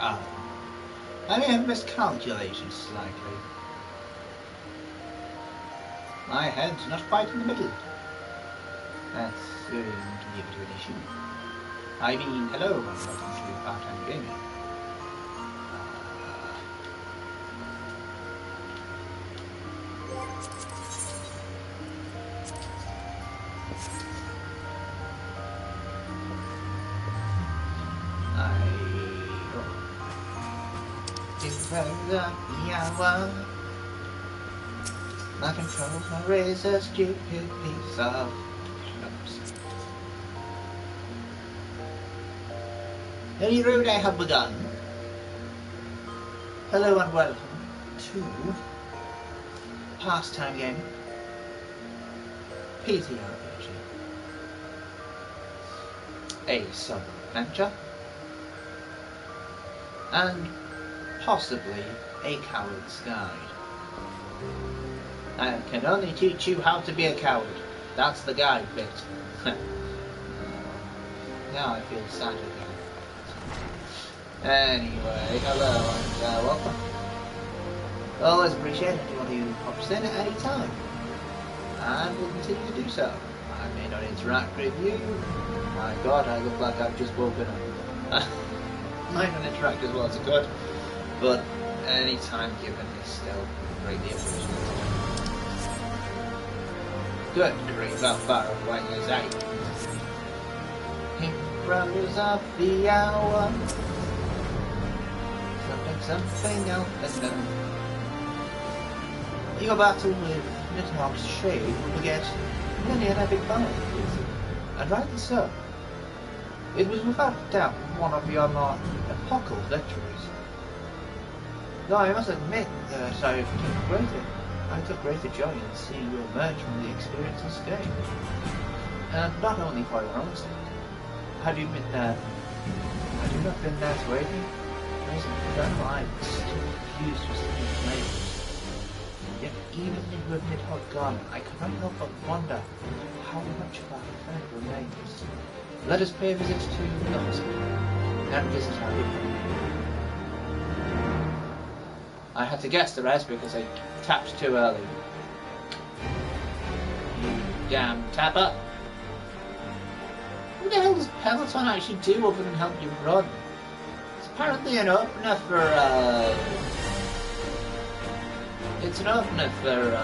Oh. I may have miscalculated slightly. My head's not quite in the middle. That's going to be a bit of an issue. I mean, hello and welcome to Part-Time Gaming. My controller is a stupid piece of clubs. Any road I have begun. Hello and welcome to Pastime Gaming PTRPG. A summer adventure. And possibly a coward's guide. I can only teach you how to be a coward. That's the guide bit. Now I feel sad again. Anyway, hello and welcome. Always appreciate anyone who pops in at any time. And will continue to do so. I may not interact with you. My god, I look like I've just woken up. Might not interact as well as I could, but any time given is still greatly appreciated. Good grief, how far away is that? Brothers of the hour. Something else than your battle with Nidhogg's Shade will beget many an epic fight, and rightly so. It was without doubt one of your more epochal victories. Though I must admit that I took greater joy in seeing you emerge from the experience unscathed. And not only for your own sake. Had you not been there to aid me? Those infernal eyes still confused with strange flavors. Yet even with Nidhogg gone, I could not help but wonder how much of our friend remains. Let us pay a visit to the hospital, and visit our good friend. I had to guess the rest because I tapped too early. You damn tapper! What the hell does Peloton actually do other than help you run? It's apparently an opener for, It's an opener for,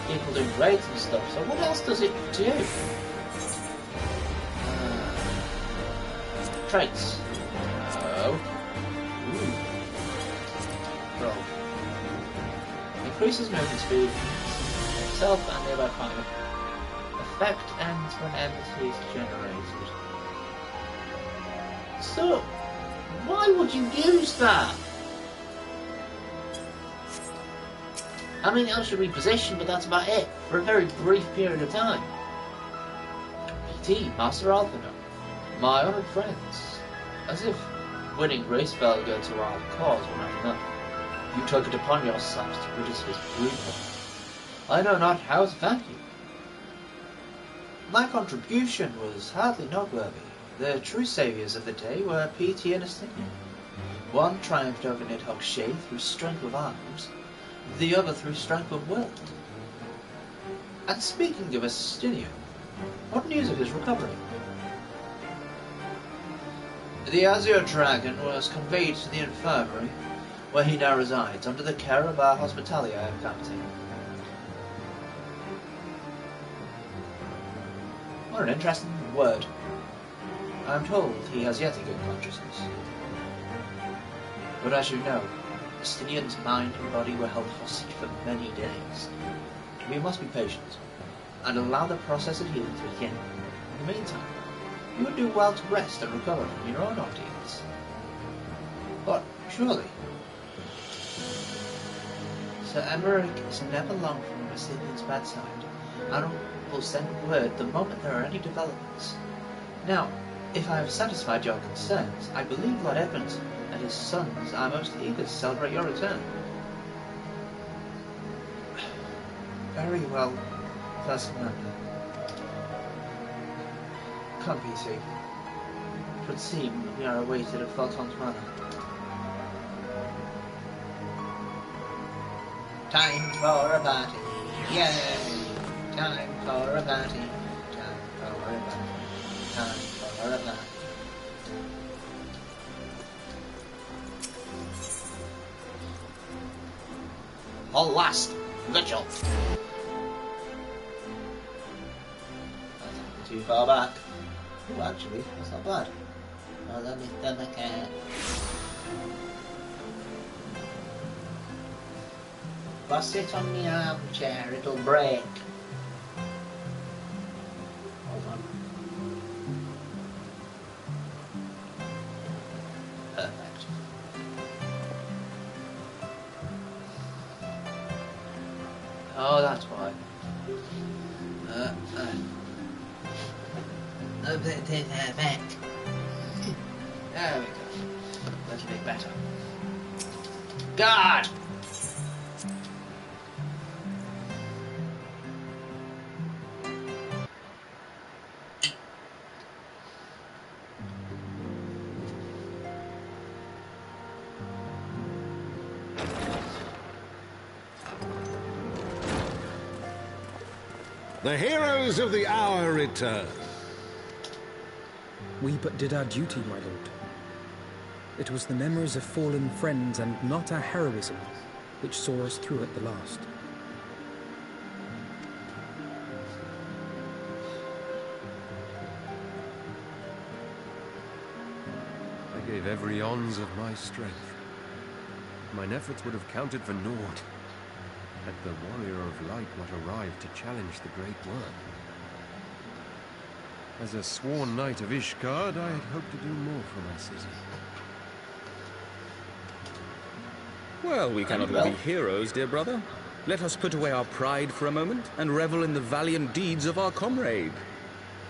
people doing raids and stuff, so what else does it do? Traits. Oh. Ooh. Roll. Increases movement speed, itself and nearby partner. Effect ends when entity is generated. So, why would you use that? I mean, it'll should reposition, but that's about it, for a very brief period of time. PT, Master Alphino. My honoured friends, as if winning Gracefelger to our cause were not enough, you took it upon yourselves to rid us of his brood. I know not how to thank you. My contribution was hardly noteworthy. The true saviours of the day were PT and Astinian. One triumphed over Nidhogg's Shade through strength of arms, the other through strength of will. And speaking of Astinian, what news of his recovery? The Azure Dragon was conveyed to the infirmary, where he now resides, under the care of our Hospitalia faculty. What an interesting word. I am told he has yet a good consciousness. But as you know, Astinian's mind and body were held hostage for many days. We must be patient, and allow the process of healing to begin. In the meantime, you would do well to rest and recover from your own ordeals. But surely, Sir Emmerich is never long from Astinian's bedside, and will send word the moment there are any developments. Now, if I have satisfied your concerns, I believe Lord Edmund and his sons are most eager to celebrate your return. Very well, First Commander. Come, PC. would seem that we are awaited at Photon's Manor. Time for a party. Yay! Time for a party. Time for a party. Time for a party. Our last vigil. That's not too far back. Oh, actually, that's not bad. Oh, let me stomach it. If I sit on my armchair, it'll break. Hold on. Perfect. Oh, that's why. Perfect. There we go. A little bit better. God! The heroes of the hour return. We but did our duty, my lord. It was the memories of fallen friends and not our heroism which saw us through at the last. I gave every ounce of my strength. Mine efforts would have counted for naught had the warrior of light not arrived to challenge the great work. As a sworn knight of Ishgard, I had hoped to do more for my city. Well, we cannot all be heroes, dear brother. Let us put away our pride for a moment and revel in the valiant deeds of our comrade.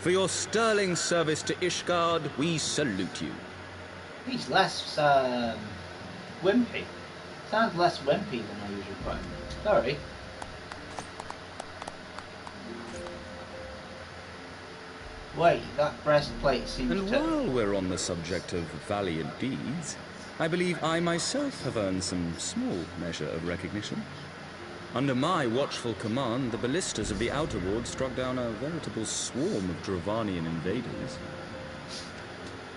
For your sterling service to Ishgard, we salute you. He's less, wimpy. Sounds less wimpy than I usually find. Sorry. Wait, that breastplate seems And while we're on the subject of valiant deeds, I believe I myself have earned some small measure of recognition. Under my watchful command, the ballistas of the Outer Ward struck down a veritable swarm of Dravanian invaders.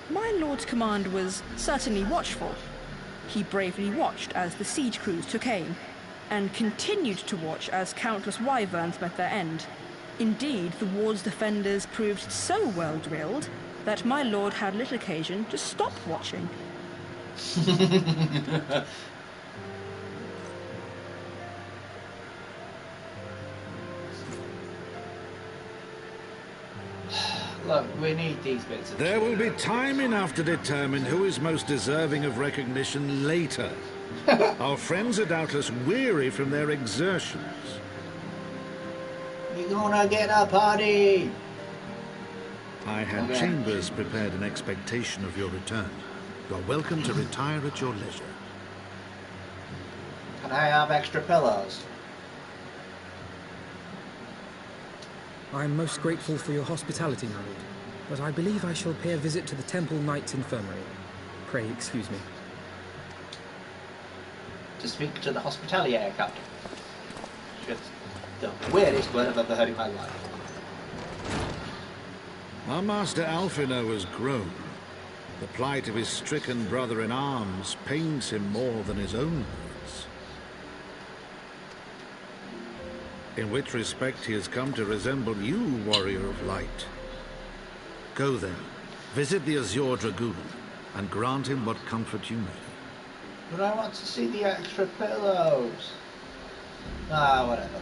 My lord's command was certainly watchful. He bravely watched as the siege crews took aim, and continued to watch as countless wyverns met their end. Indeed, the ward's defenders proved so well drilled that my lord had little occasion to stop watching. Look, we need these bits of There will be time enough to determine who is most deserving of recognition later. Our friends are doubtless weary from their exertions. You're gonna get a party! I had chambers prepared in expectation of your return. You are welcome to retire at your leisure. Can I have extra pillows? I am most grateful for your hospitality, my lord, but I believe I shall pay a visit to the Temple Knight's Infirmary. Pray excuse me. To speak to the hospitalier captain. Just the weirdest word I've ever heard in my life. Our master Alfino has grown. The plight of his stricken brother-in-arms pains him more than his own words. In which respect he has come to resemble you, warrior of light. Go then, visit the Azure Dragoon, and grant him what comfort you may. But I want to see the extra pillows. Ah, whatever.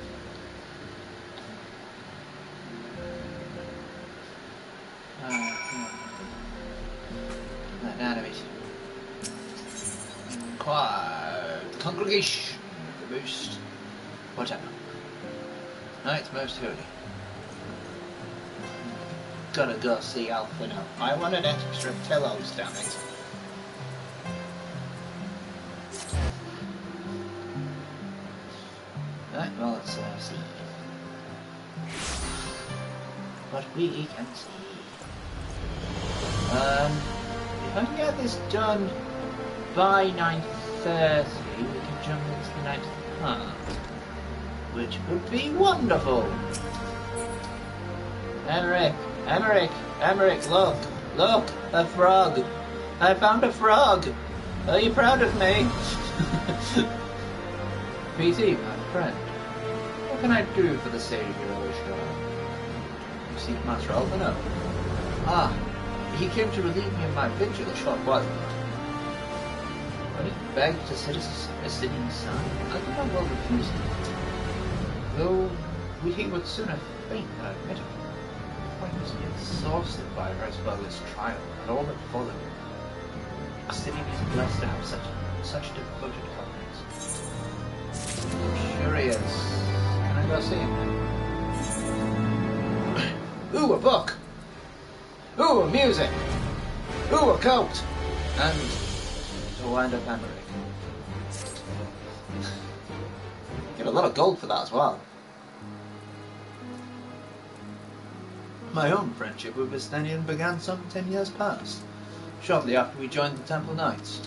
None of it. Quiet. Congregation. The boost. Whatever. Night's most holy. Gotta go see Alpha now. I wanted extra pillows, damn it. Right, well, let's see what we can see. I can get this done by 9:30, we can jump into the next part, which would be wonderful. Emmerich, look, a frog. I found a frog. Are you proud of me? PT, my friend, what can I do for the sake of your Ishtar? You seek Master Alphino? Ah, he came to relieve me of my vigil a short while ago. When he begged to sit a sitting side, I could not well refuse him. Though he would sooner faint than admit it. I was exhausted by Resbel's trial and all that followed. Sidian is blessed to have such devoted colleagues. I'm curious. Can I go see him? Ooh, a book! Ooh, a music! Ooh, a coat! And to wind up Emmerich. Get a lot of gold for that as well. My own friendship with Vistanian began some 10 years past, shortly after we joined the Temple Knights.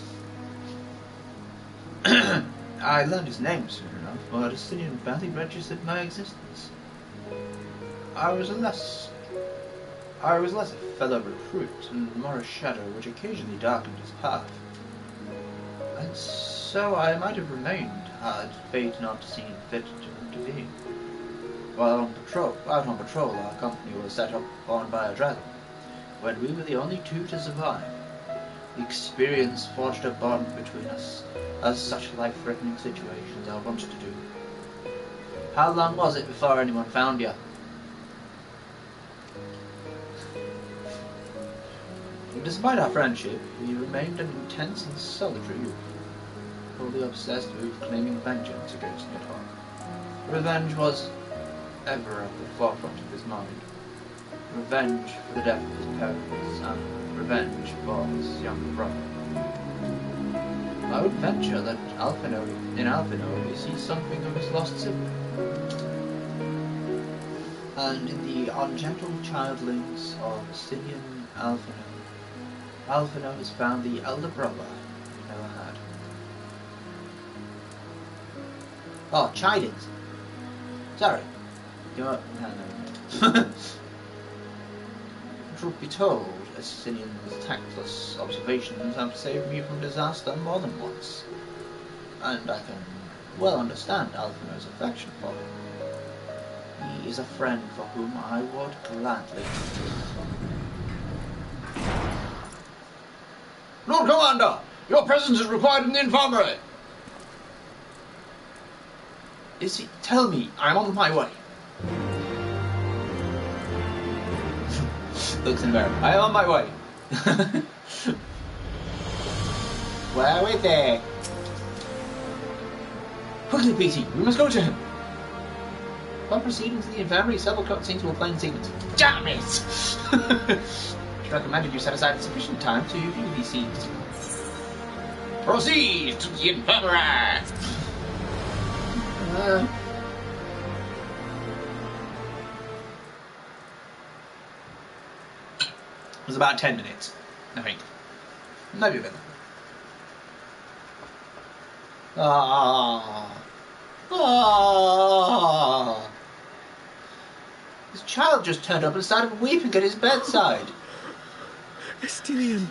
I learned his name soon enough, but Vistanian barely registered my existence. I was less a fellow recruit and more a shadow which occasionally darkened his path. And so I might have remained had fate not seen fit to intervene. While out on patrol, our company was set up on by a dragon, when we were the only two to survive. The experience forged a bond between us, as such life-threatening situations are wont to do. How long was it before anyone found you? Despite our friendship, we remained an intense and solitary youth, wholly obsessed with claiming vengeance against Nidhogg. Revenge was ever at the forefront of his mind. Revenge for the death of his parents, and revenge for his younger brother. I would venture that in Alphino we see something of his lost sibling. And in the ungentle childlings of Sidian Alphino has found the elder brother he never had. Oh, chidings. Sorry. No. Truth be told, Estinian's tactless observations have saved me from disaster more than once, and I can well understand Alphino's affection for him. He is a friend for whom I would gladly. Lord Commander, your presence is required in the infirmary. Tell me, I'm on my way. Looks in the mirror. I am on my way. Where are we there? Quickly, PT, we must go to him. While proceeding to the infirmary, several cutscenes will play in sequence. Damn it! Should recommend you set aside sufficient time to view these scenes. Proceed to the infirmary! It was about 10 minutes, I think. Maybe a bit longer. This child just turned up and started weeping at his bedside. Estinian.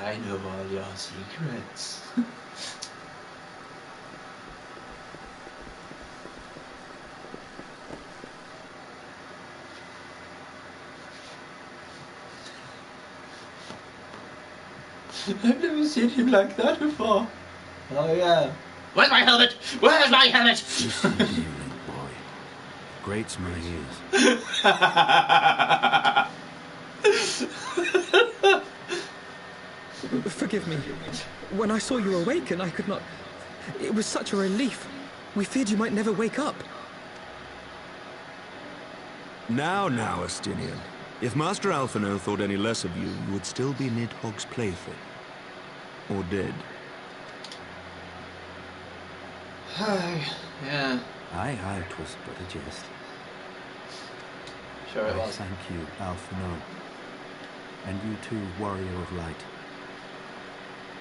I know all your secrets. I've never seen him like that before. Oh yeah. Where's my helmet? Where's my helmet? Listen to you, boy. Grates my ears. Forgive me. When I saw you awaken, I could not... It was such a relief. We feared you might never wake up. Now, Estinian. If Master Alphino thought any less of you, you would still be Nidhogg's plaything. Or dead. Yeah. Aye, it was but a jest. Sure it was. Thank you, Alphino. And you too, warrior of light.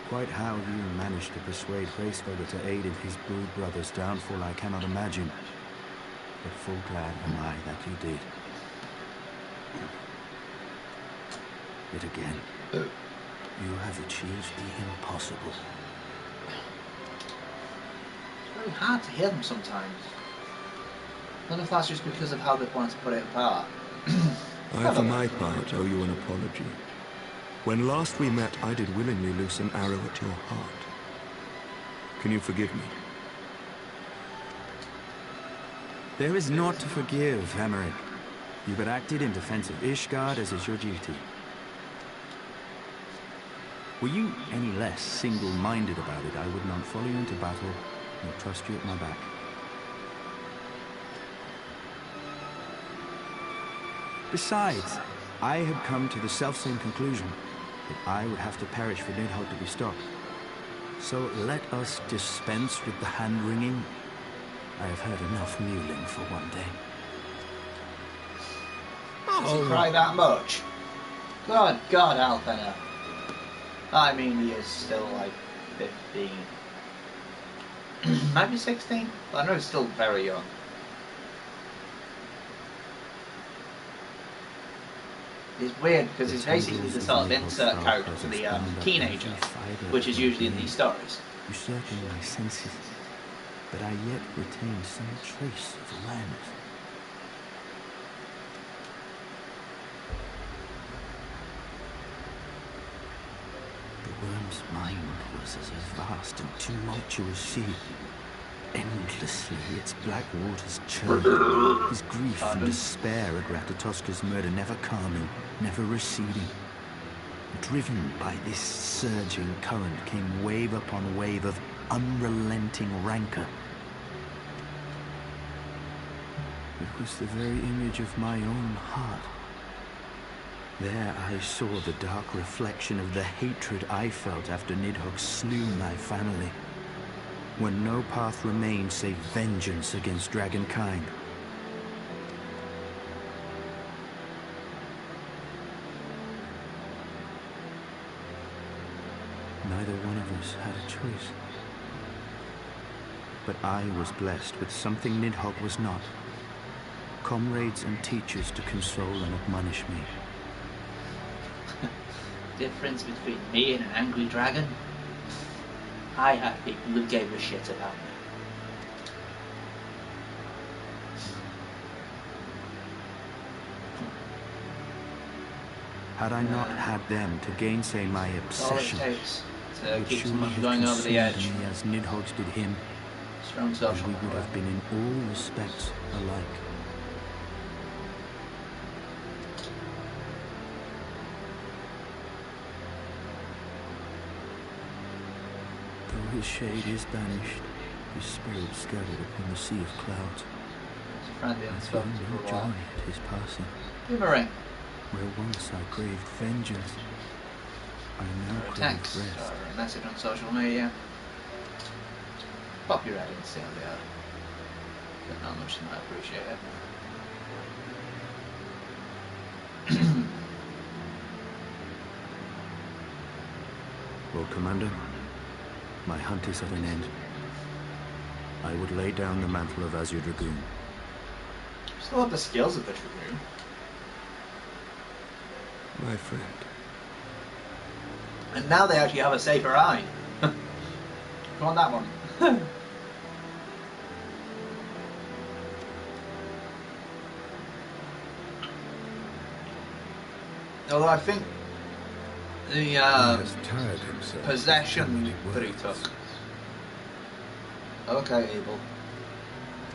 Quite how you managed to persuade Hraesvelgr to aid in his brood brother's downfall I cannot imagine. But full glad am I that you did. Yet again, you have achieved the impossible. It's very hard to hear them sometimes. I don't know if that's just because of how they want to put it apart. I, for my part, owe you an apology. When last we met, I did willingly loose an arrow at your heart. Can you forgive me? There is naught to forgive, Hameric. You but acted in defense of Ishgard as is your duty. Were you any less single-minded about it, I would not follow you into battle, nor trust you at my back. Besides, I had come to the selfsame conclusion, that I would have to perish for Nidhogg to be stopped. So let us dispense with the hand-wringing. I have heard enough mewling for one day. Does he cry that much? God, Alfena. I mean, he is still like 15. Maybe 16? I know he's still very young. It's weird because he's basically the sort of insert character for the teenager, which is usually in these stories. Usurping my senses, but I yet retain some trace of awareness. The worm's mind was as a vast and tumultuous sea. Endlessly its black waters churned, his grief and despair at Ratatoska's murder never calming, never receding. Driven by this surging current came wave upon wave of unrelenting rancor. It was the very image of my own heart. There I saw the dark reflection of the hatred I felt after Nidhogg slew my family. When no path remained save vengeance against dragonkind. Neither one of us had a choice. But I was blessed with something Nidhogg was not. Comrades and teachers to console and admonish me. Difference between me and an angry dragon? I had people who gave a shit about me. Had I not had them to gainsay my obsession, all it takes to would keep surely someone have going over the edge. consumed me as Nidhogg did him, Strong and social we would power. have been in all respects alike. Though his shade is banished, his spirit scattered upon the sea of clouds. It's a friendly and I feel spoken to no for a joy while. at his passing. Give him a ring. Where once I craved vengeance, I now Or a crave text, rest. or a message on social media. Pop your head and see how they are. Don't know how much they might appreciate it. Lord Commander, my hunt is at an end. I would lay down the mantle of Azure Dragoon. Still have the skills of the Dragoon. My friend. And now they actually have a safer eye. Go on that one. Although I think the He has tired himself. possession that he took. Okay, Abel.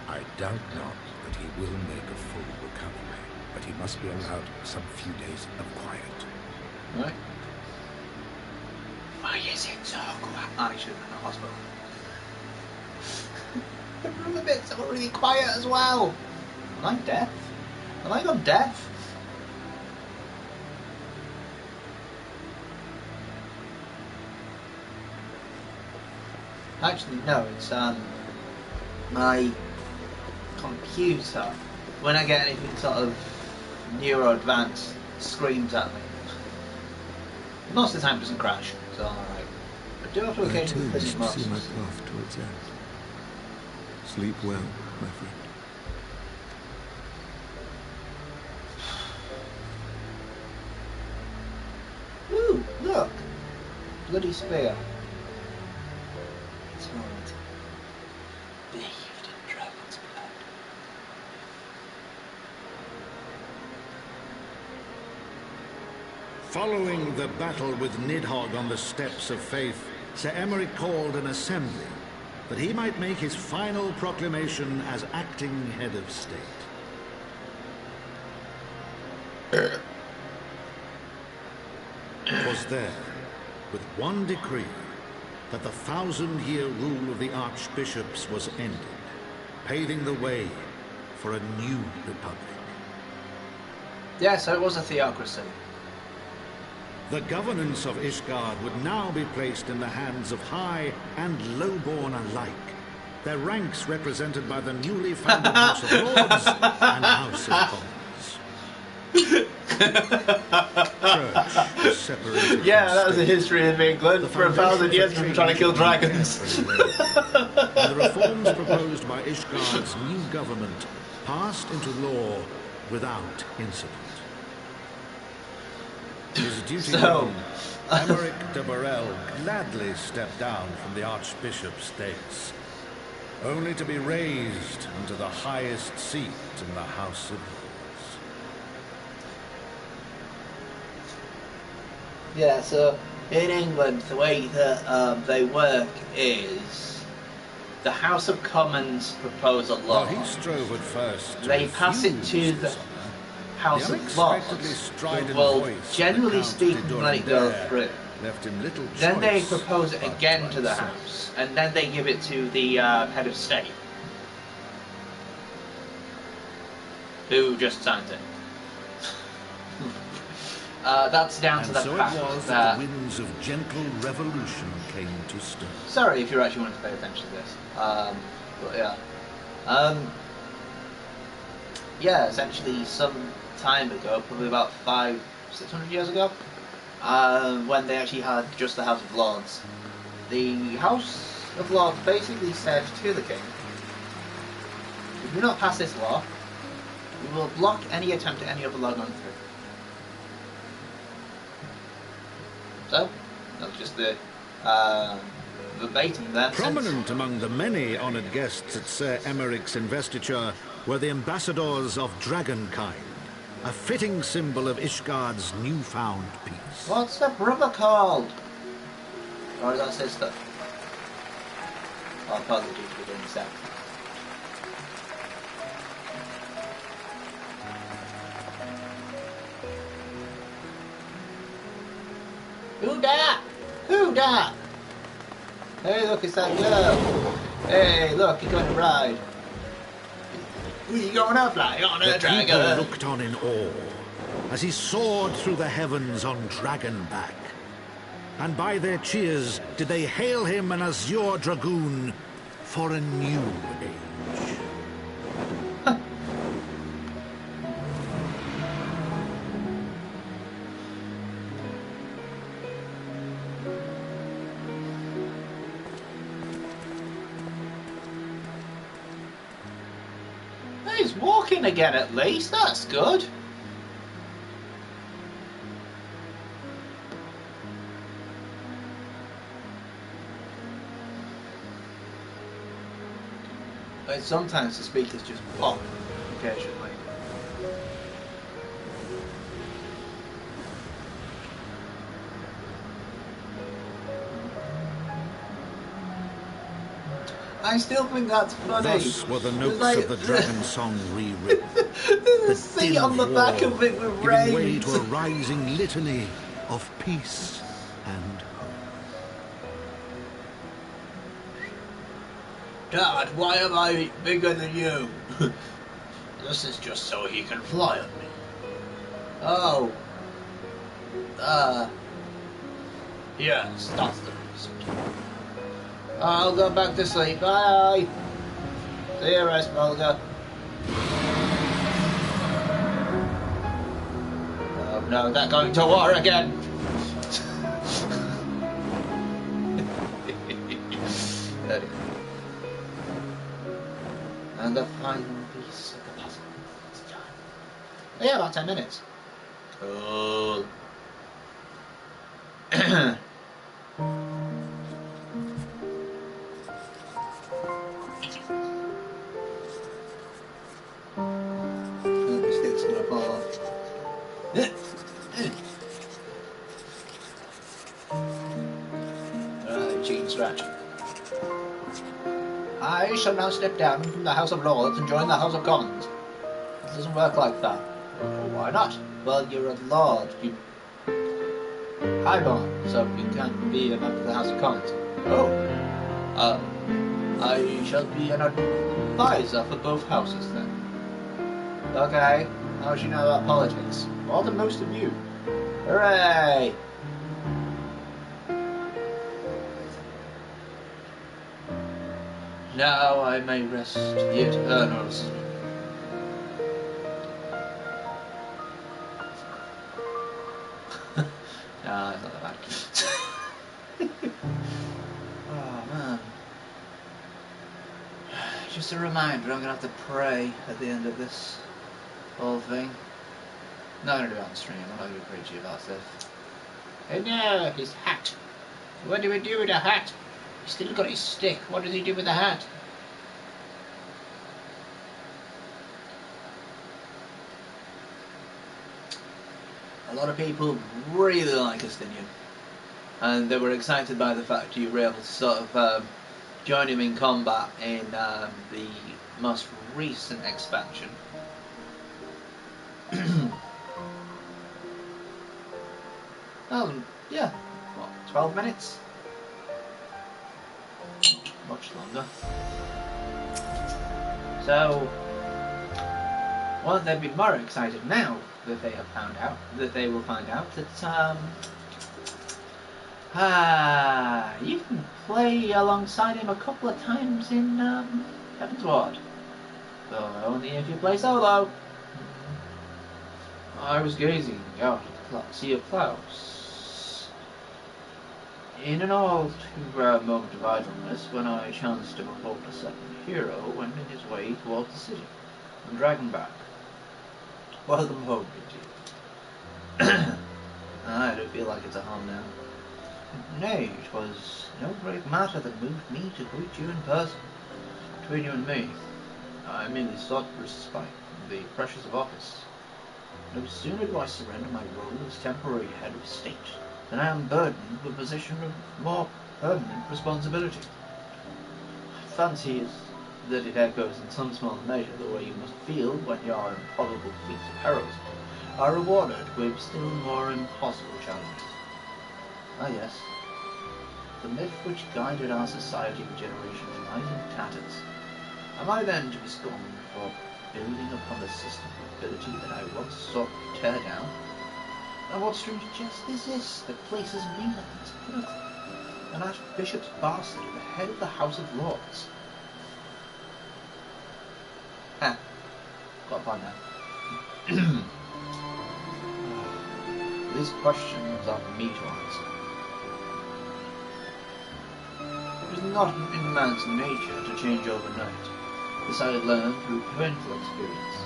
I doubt not that he will make a full recovery, but he must be allowed some few days of quiet. Right. Why is it so quiet? I should have been in the hospital. The room bits are really quiet as well. Am I deaf? Am I gone deaf? Actually, no, it's my computer. When I get anything sort of new or advanced, screams at me. Most of the time it doesn't crash, so alright. But do have to I too occasionally wish visit to see my monsters. path to its end. Sleep well, my friend. Ooh, look! Bloody spear. It's not bathed in dragon's blood. Following the battle with Nidhogg on the steps of Faith, Sir Emeric called an assembly that he might make his final proclamation as acting head of state. It was there, with one decree, that the 1,000-year rule of the archbishops was ended, paving the way for a new republic. Yeah, so it was a theocracy. The governance of Ishgard would now be placed in the hands of high and lowborn alike, their ranks represented by the newly founded House of Lords and House of Commons. Church was separated. Yeah, from that was the state. history of England The for 1,000 years foundation we've been trying to kill of dragons. and the reforms proposed by Ishgard's new government passed into law without incident. His duty So- done, Emeric de Burrell gladly stepped down from the Archbishop's states, only to be raised into the highest seat in the House of Lords. Yeah, so in England, the way that they work is the House of Commons propose a law. Though he strove at first to They pass it refuse to this the honour, House the of Lords, unexpectedly who strident will voice generally of the Count speaking de let it go Dorandere through. left him little Then they choice propose it but again to the accept. House, and then they give it to the head of state, who just signed it. That's down And to the so fact it was that... that the winds of gentle revolution came to stir. Sorry if you actually wanted to pay attention to this. But yeah. Yeah, essentially some time ago, probably about 500-600 years ago, when they actually had just the House of Lords, the House of Lords basically said to the king, if you do not pass this law, we will block any attempt at any other law going through. So, that was just the verbatim there. Prominent among the many honoured guests at Sir Emeric's investiture were the ambassadors of Dragonkind, a fitting symbol of Ishgard's newfound peace. What's the brother called? Or is that sister? Oh, apologies for doing that. Who dat? Who dat? Hey, look, it's that girl. Hey, look, you're going to ride. Who you going to fly on a The people dragon? looked on in awe as he soared through the heavens on dragonback. And by their cheers did they hail him an azure dragoon for a new age. He's walking again at least, that's good. But sometimes the speakers just pop occasionally. I still think that's funny. Thus were the notes Like- of the dragon song rewritten. There's a The seat din on the of back war, of it with giving way rain. to a rising litany of peace and hope. Dad, why am I bigger than you? This is just so he can fly on me. Oh. Yes, that's the reason. I'll go back to sleep. Bye. See you, Resmolga. Oh no, they're going to war again. 30th. And the final piece of the puzzle is done. Yeah, about 10 minutes. Cool. The stick's gonna fall off. Right, chicken scratch. I shall now step down from the House of Lords and join the House of Commons. It doesn't work like that. Oh, why not? Well, you're a lord. You highborn, so you can't be a member of the House of Commons. Oh. I shall be an advisor for both houses then. Okay. How do you know about politics? More than most of you. Hooray! Now I may rest the eternal sleep. Nah, it's not that bad. Oh man. Just a reminder, I'm gonna have to pray at the end of this whole thing. I'm not gonna do it on stream, I'm not gonna preach you about this. Oh no, his hat. What do we do with a hat? He's still got his stick. What does he do with the hat? A lot of people really like Estinian, and they were excited by the fact you were able to sort of join him in combat in the most recent expansion. Yeah, what, 12 minutes? Much longer. So, won't they be more excited now that they have found out, that they will find out that you can play alongside him a couple of times in Heaven's Ward. But only if you play solo. I was gazing out at the sea of clouds in an all too rare moment of idleness when I chanced to behold a certain hero wending his way towards the city and Dragonback. Welcome home, indeed. I do feel like it's a home now. Nay, it was no great matter that moved me to greet you in person. Between you and me, I merely sought respite from the pressures of office. No sooner do I surrender my role as temporary head of state than I am burdened with a position of more permanent responsibility. Fancy is that it echoes in some small measure the way you must feel when your improbable feats of heroism are rewarded with still more impossible challenges. Ah yes, the myth which guided our society for generations lies in tatters. Am I then to be scorned for building upon the system of ability that I once sought to tear down? And what strange jest is this that places me like this pinnacle, an archbishop's bastard at the head of the House of Lords? Got fun now. These questions are for me to answer. It was not in man's nature to change overnight. This I had learned through painful experience,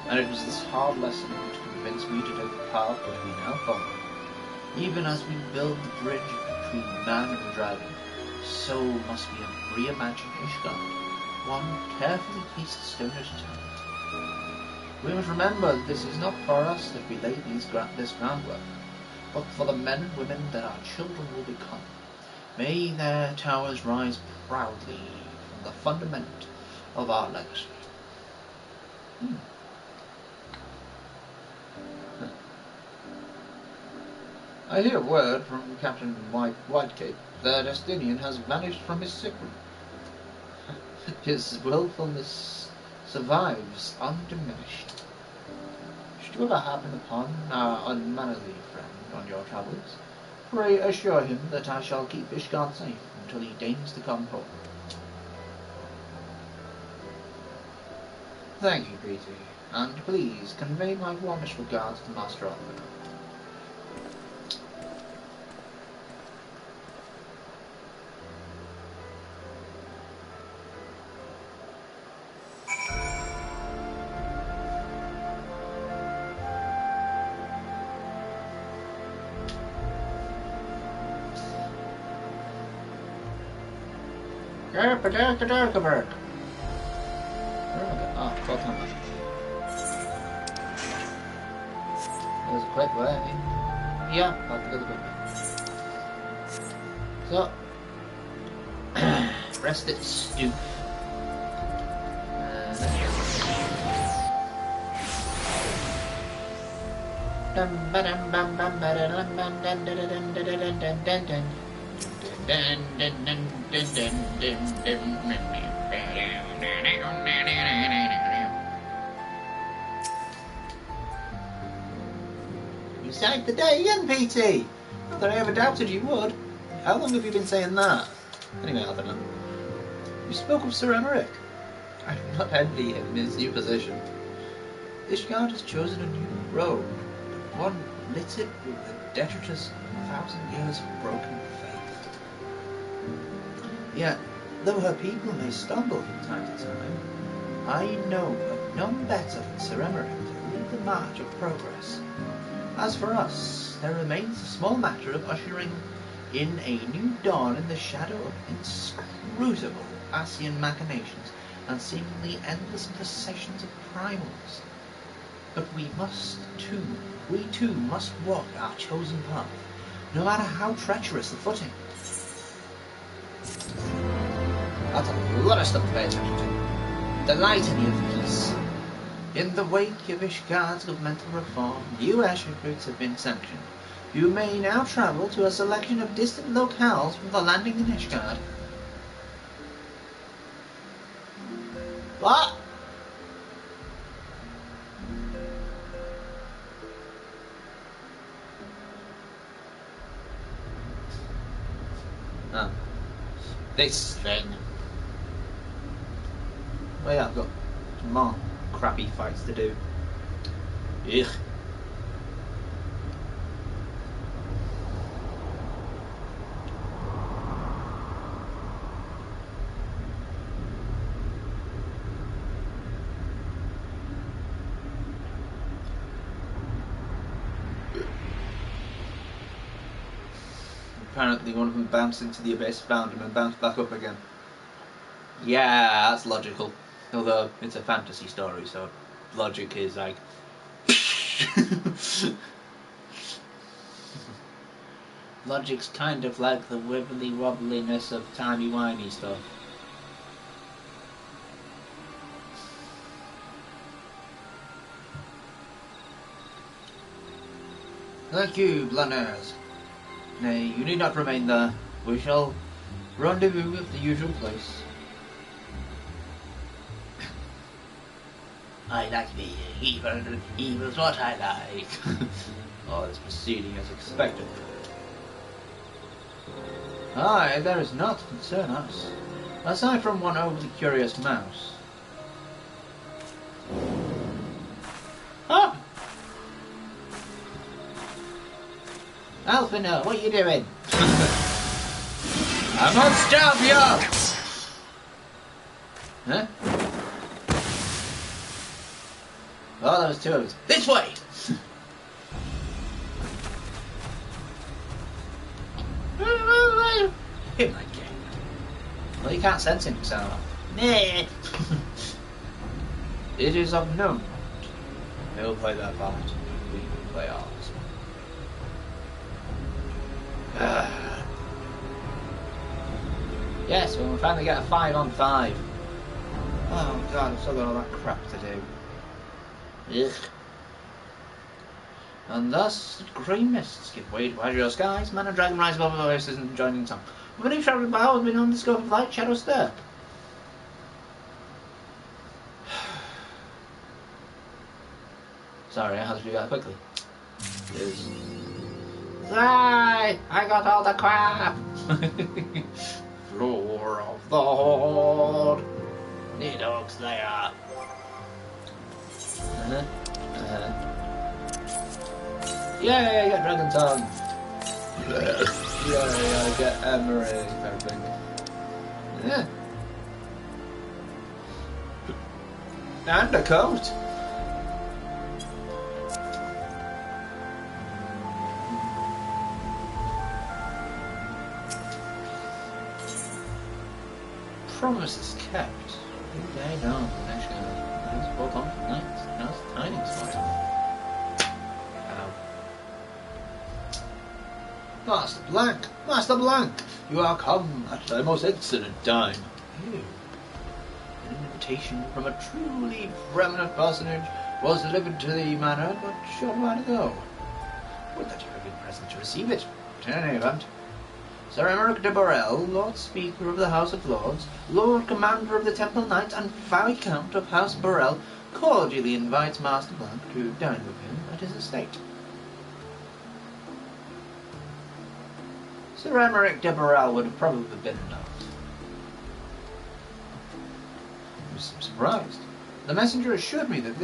and it was this hard lesson which convinced me to take the path which we now follow. Even as we build the bridge between man and dragon, so must we reimagine Ishgard, one carefully placed stone at a time. We must remember that this is not for us that we lay this groundwork, but for the men and women that our children will become. May their towers rise proudly from the fundament of our legacy. I hear word from Captain Whitecape that Estinian has vanished from his sick room. His willfulness survives undiminished. Should you ever happen upon our unmannerly friend on your travels, pray assure him that I shall keep Ishgard safe until he deigns to come home. Thank you, Greasy, and please convey my warmest regards to Master Oliver. Where am I going? Oh, 12 times. There's a quick way. Yeah, I'll go the quick way. So, rest it, Stoof. You saved the day again, PT! Not that I ever doubted you would. How long have you been saying that? Anyway, Algernon, you spoke of Sir Emmerich. I do not envy him in his new position. Ishgard has chosen a new road, but one littered with the detritus of 1,000 years of broken faith. Yet, though her people may stumble from time to time, I know of none better than Sir Emmerich to lead the march of progress. As for us, there remains the small matter of ushering in a new dawn in the shadow of inscrutable Asian machinations and seemingly endless processions of primals. But we too must walk our chosen path, no matter how treacherous the footing. That's a lot of stuff to pay attention to. The litany of peace. In the wake of Ishgard's governmental reform, new airship routes have been sanctioned. You may now travel to a selection of distant locales from the landing in Ishgard. What? Oh. This thing. Well, yeah, I've got some more crappy fights to do. Ugh. Apparently one of them bounced into the abyss, found him and bounced back up again. Yeah, that's logical. Although it's a fantasy story, so logic is like... Logic's kind of like the wibbly wobbliness of timey-wimey stuff. Thank you, Blanners. Nay, you need not remain there. We shall rendezvous at the usual place. I like being evil. Evil's what I like. Oh, it's proceeding as expected. Aye, there is naught to concern us, aside from one overly curious mouse. Ah! Alphino, what are you doing? I must stop you! Huh? Oh, there was two of us. This way! Him again. Well, you can't sense him, so... It is of no moment. They'll play their part. We will play ours. Yes, well, we finally get a 5-on-5. Oh god, I've still got all that crap to do. Ugh. And thus, grey mists give way to azure skies, man and dragon rise above the voices and joining the song. When a travelling bow has been on the scope of light, shadows stir. Sorry, I had to do that quickly. I got all the crap! Floor of the Horde. Need dogs there. Yay, I got Dragon Tongue! Yay, I get Emery, everything. Yeah. And a coat! promises kept. Good day now, actually. Let's walk on tonight. How's the tidings for Master Blank! Master Blank! You are come at the most excellent time. Ew. An invitation from a truly prominent personage was delivered to the manor but a short while ago. Would that you had been present to receive it. But in any event, Sir Emeric de Burrell, Lord Speaker of the House of Lords, Lord Commander of the Temple Knights, and Viscount of House Burrell, cordially invites Master Blank to dine with him at his estate. Sir Emeric de Burrell would have probably been enough. I was surprised. The messenger assured me that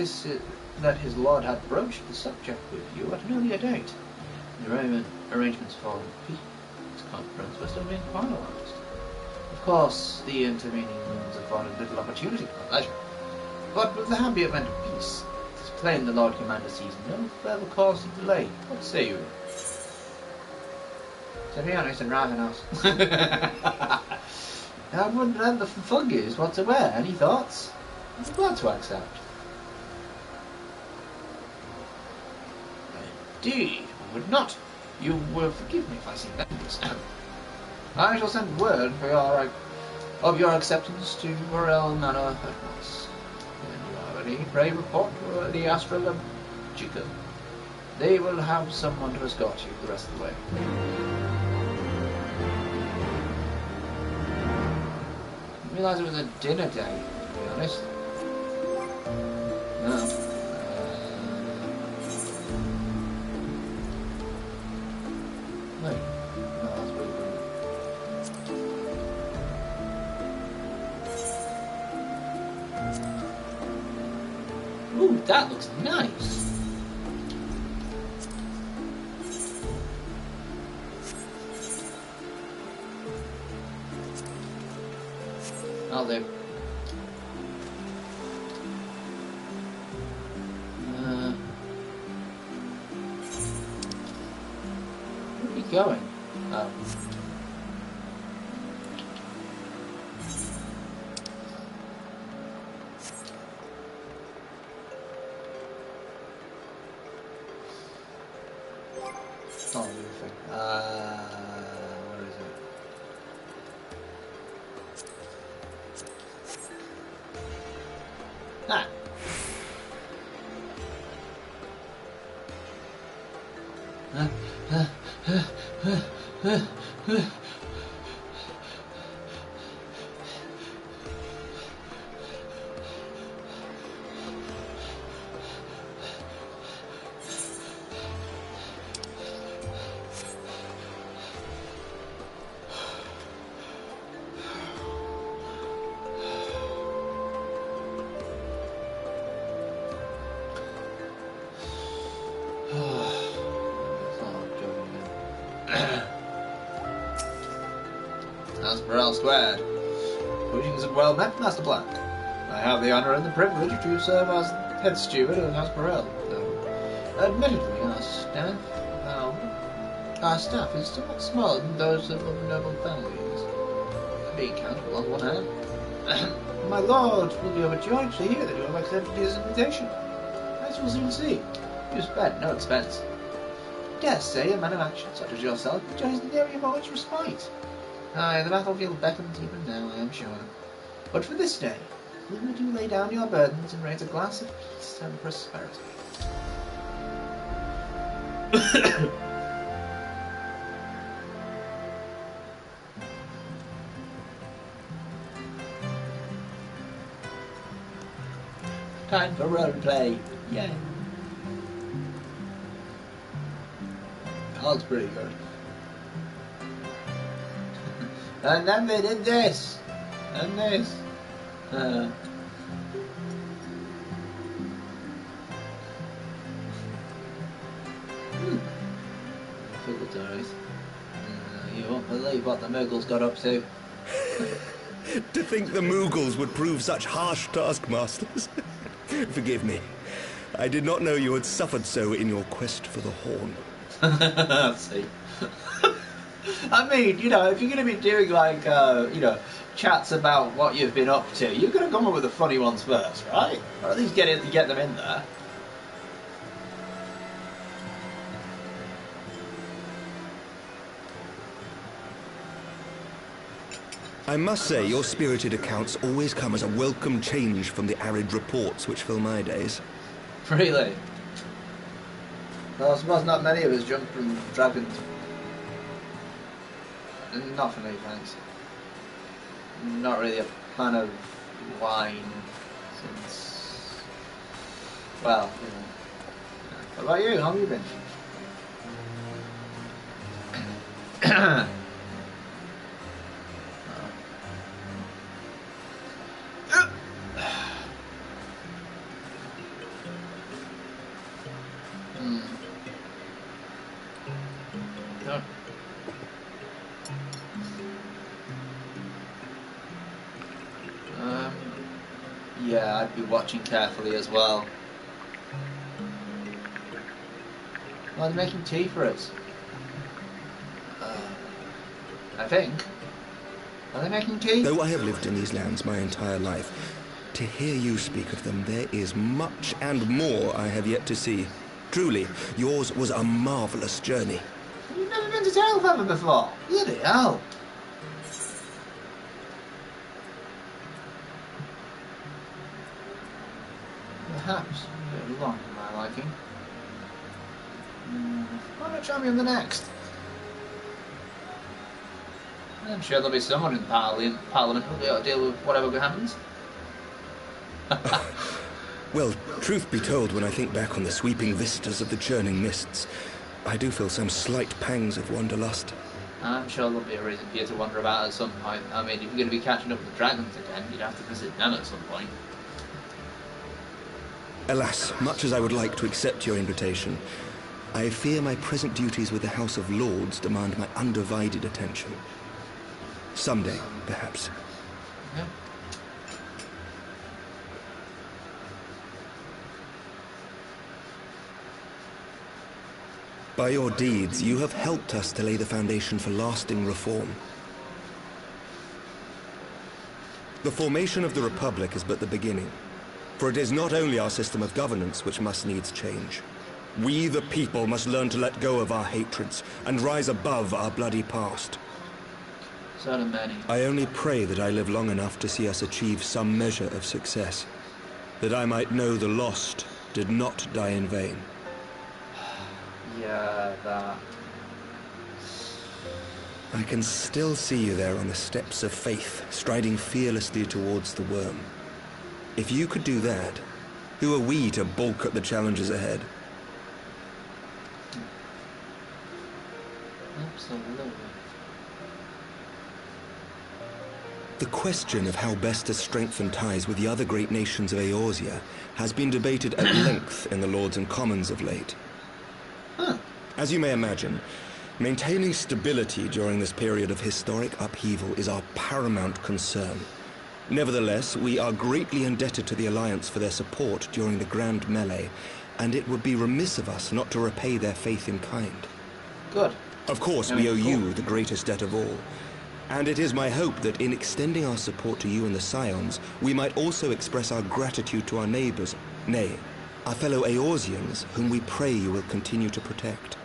that his lord had broached the subject with you at an earlier date. The arrangements for peace conference were still being finalised. Of course, the intervening moons afforded little opportunity for pleasure. But with the happy event of peace, it is plain the Lord Commander sees no further cause of delay. What say you? To be honest, and rather not. I wouldn't have the fungus whatsoever. Any thoughts? I'm glad to accept. Indeed, I would not. You will forgive me if I seem this. I shall send word of your acceptance to Burrell Manor at once. When you are ready, pray report to the astrological. They will have someone to escort you the rest of the way. I didn't realise it was a dinner day, to be honest. No. Wait. No, that's really good. Ooh, that looks nice. I'll do. Where are we going? Oh. Not moving. Where is it? Ah. House Burrell Squared. Greetings and well met, Master Black. I have the honour and the privilege to serve as head steward of House Burrell, though admittedly our staff is somewhat smaller than those of noble families, being countable on one hand. My lord will be overjoyed to hear that you have accepted his invitation. As we'll soon see, you spared no expense. Dare say a man of action such as yourself enjoys the area of much respite. Aye, the battlefield beckons even now, I am sure. But for this day, will you lay down your burdens and raise a glass of peace and prosperity? Time for roleplay. Yay. That's pretty good. And then they did this. And this. I think it's alright. You won't believe what the Muggles got up to. To think the Muggles would prove such harsh taskmasters. Forgive me. I did not know you had suffered so in your quest for the horn. Let's see. I mean, you know, if you're going to be doing like, you know, chats about what you've been up to, you're going to come up with the funny ones first, right? Or at least get them in there. I must say, your spirited accounts always come as a welcome change from the arid reports which fill my days. Really? Well, I suppose not many of us jump from dragons. Not for me, thanks. Not really a fan of wine since... Well, you know. What about you? How have you been? Yeah, I'd be watching carefully as well. Well, they're making tea for us. I think. Are they making tea? Though I have lived in these lands my entire life, to hear you speak of them, there is much and more I have yet to see. Truly, yours was a marvellous journey. You've never been to Tailfeather before? Bloody hell. Perhaps a bit long for my liking. Why not try me on the next? I'm sure there'll be someone in Parliament who'll be able to deal with whatever happens. Well, truth be told, when I think back on the sweeping vistas of the churning mists, I do feel some slight pangs of wanderlust. I'm sure there'll be a reason for you to wander about at some point. I mean, if you're going to be catching up with the dragons again, you'd have to visit them at some point. Alas, much as I would like to accept your invitation, I fear my present duties with the House of Lords demand my undivided attention. Someday, perhaps. Yeah. By your deeds, you have helped us to lay the foundation for lasting reform. The formation of the Republic is but the beginning, for it is not only our system of governance which must needs change. We, the people, must learn to let go of our hatreds and rise above our bloody past. So do many. I only pray that I live long enough to see us achieve some measure of success, that I might know the lost did not die in vain. Yeah, that. I can still see you there on the steps of faith, striding fearlessly towards the worm. If you could do that, who are we to balk at the challenges ahead? Absolutely. The question of how best to strengthen ties with the other great nations of Eorzea has been debated at length in the Lords and Commons of late. Huh. As you may imagine, maintaining stability during this period of historic upheaval is our paramount concern. Nevertheless, we are greatly indebted to the Alliance for their support during the Grand Melee, and it would be remiss of us not to repay their faith in kind. Good. Of course, we owe you the greatest debt of all. And it is my hope that in extending our support to you and the Scions, we might also express our gratitude to our neighbors, nay, our fellow Eorzeans, whom we pray you will continue to protect.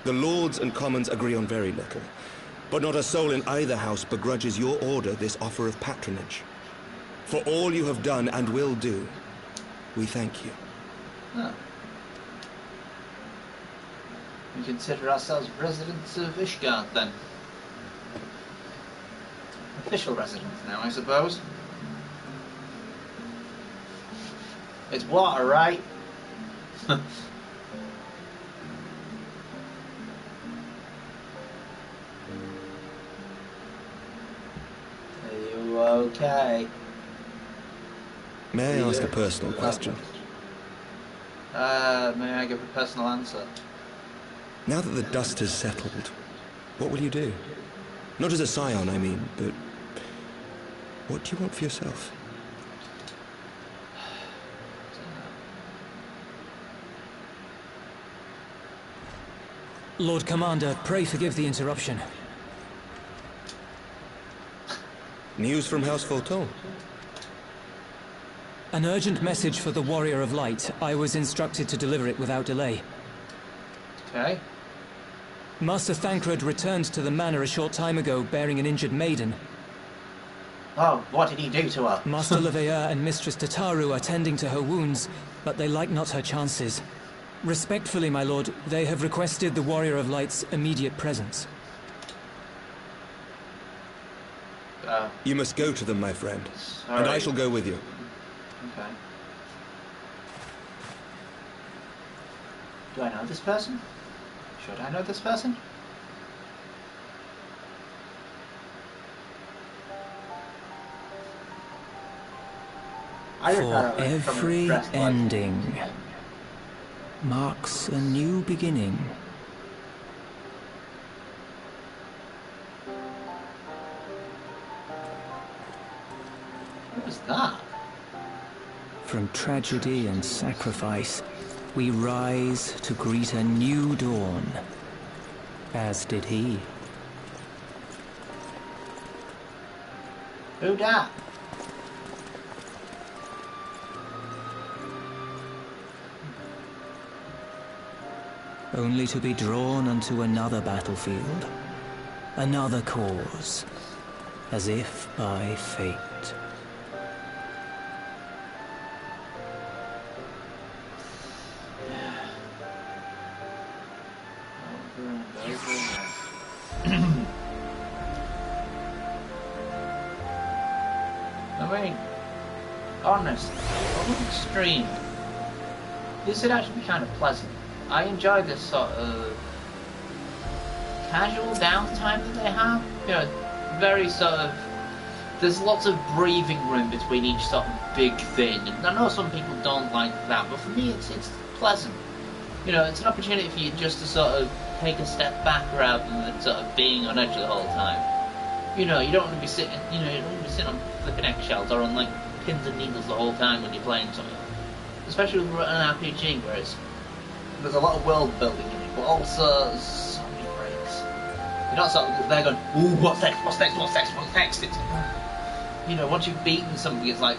The Lords and Commons agree on very little, but not a soul in either house begrudges your order this offer of patronage. For all you have done and will do, we thank you. Huh. We consider ourselves residents of Ishgard, then. Official residents now, I suppose. It's water, right? Are you okay? May I ask a personal question? May I give a personal answer? Now that the dust has settled, what will you do? Not as a scion, I mean, but what do you want for yourself? Lord Commander, pray forgive the interruption. News from House Fulton. An urgent message for the Warrior of Light. I was instructed to deliver it without delay. Okay. Master Thancred returned to the manor a short time ago, bearing an injured maiden. Oh, what did he do to her? Master Leveilleur and Mistress Tataru are tending to her wounds, but they like not her chances. Respectfully, my lord, they have requested the Warrior of Light's immediate presence. You must go to them, my friend. Sorry. And I shall go with you. Okay. Do I know this person? Should I know this person? For every ending marks a new beginning. What was that? From tragedy and sacrifice, we rise to greet a new dawn, as did he. Who dat? Only to be drawn onto another battlefield, another cause, as if by fate. I mean, honestly, on the extreme, this would actually be kind of pleasant. I enjoy this sort of casual downtime that they have. You know, very sort of, there's lots of breathing room between each sort of big thing. And I know some people don't like that, but for me it's pleasant. You know, it's an opportunity for you just to sort of take a step back rather than sort of being on edge the whole time. You know, you don't want to be sitting, you don't want to be sitting on flipping eggshells or on like pins and needles the whole time when you're playing something. Especially with an RPG where there's a lot of world building in it, but also so many breaks. You're not sort of there going, ooh, what's next, what's next, what's next, what's next? It's, you know, once you've beaten something, it's like,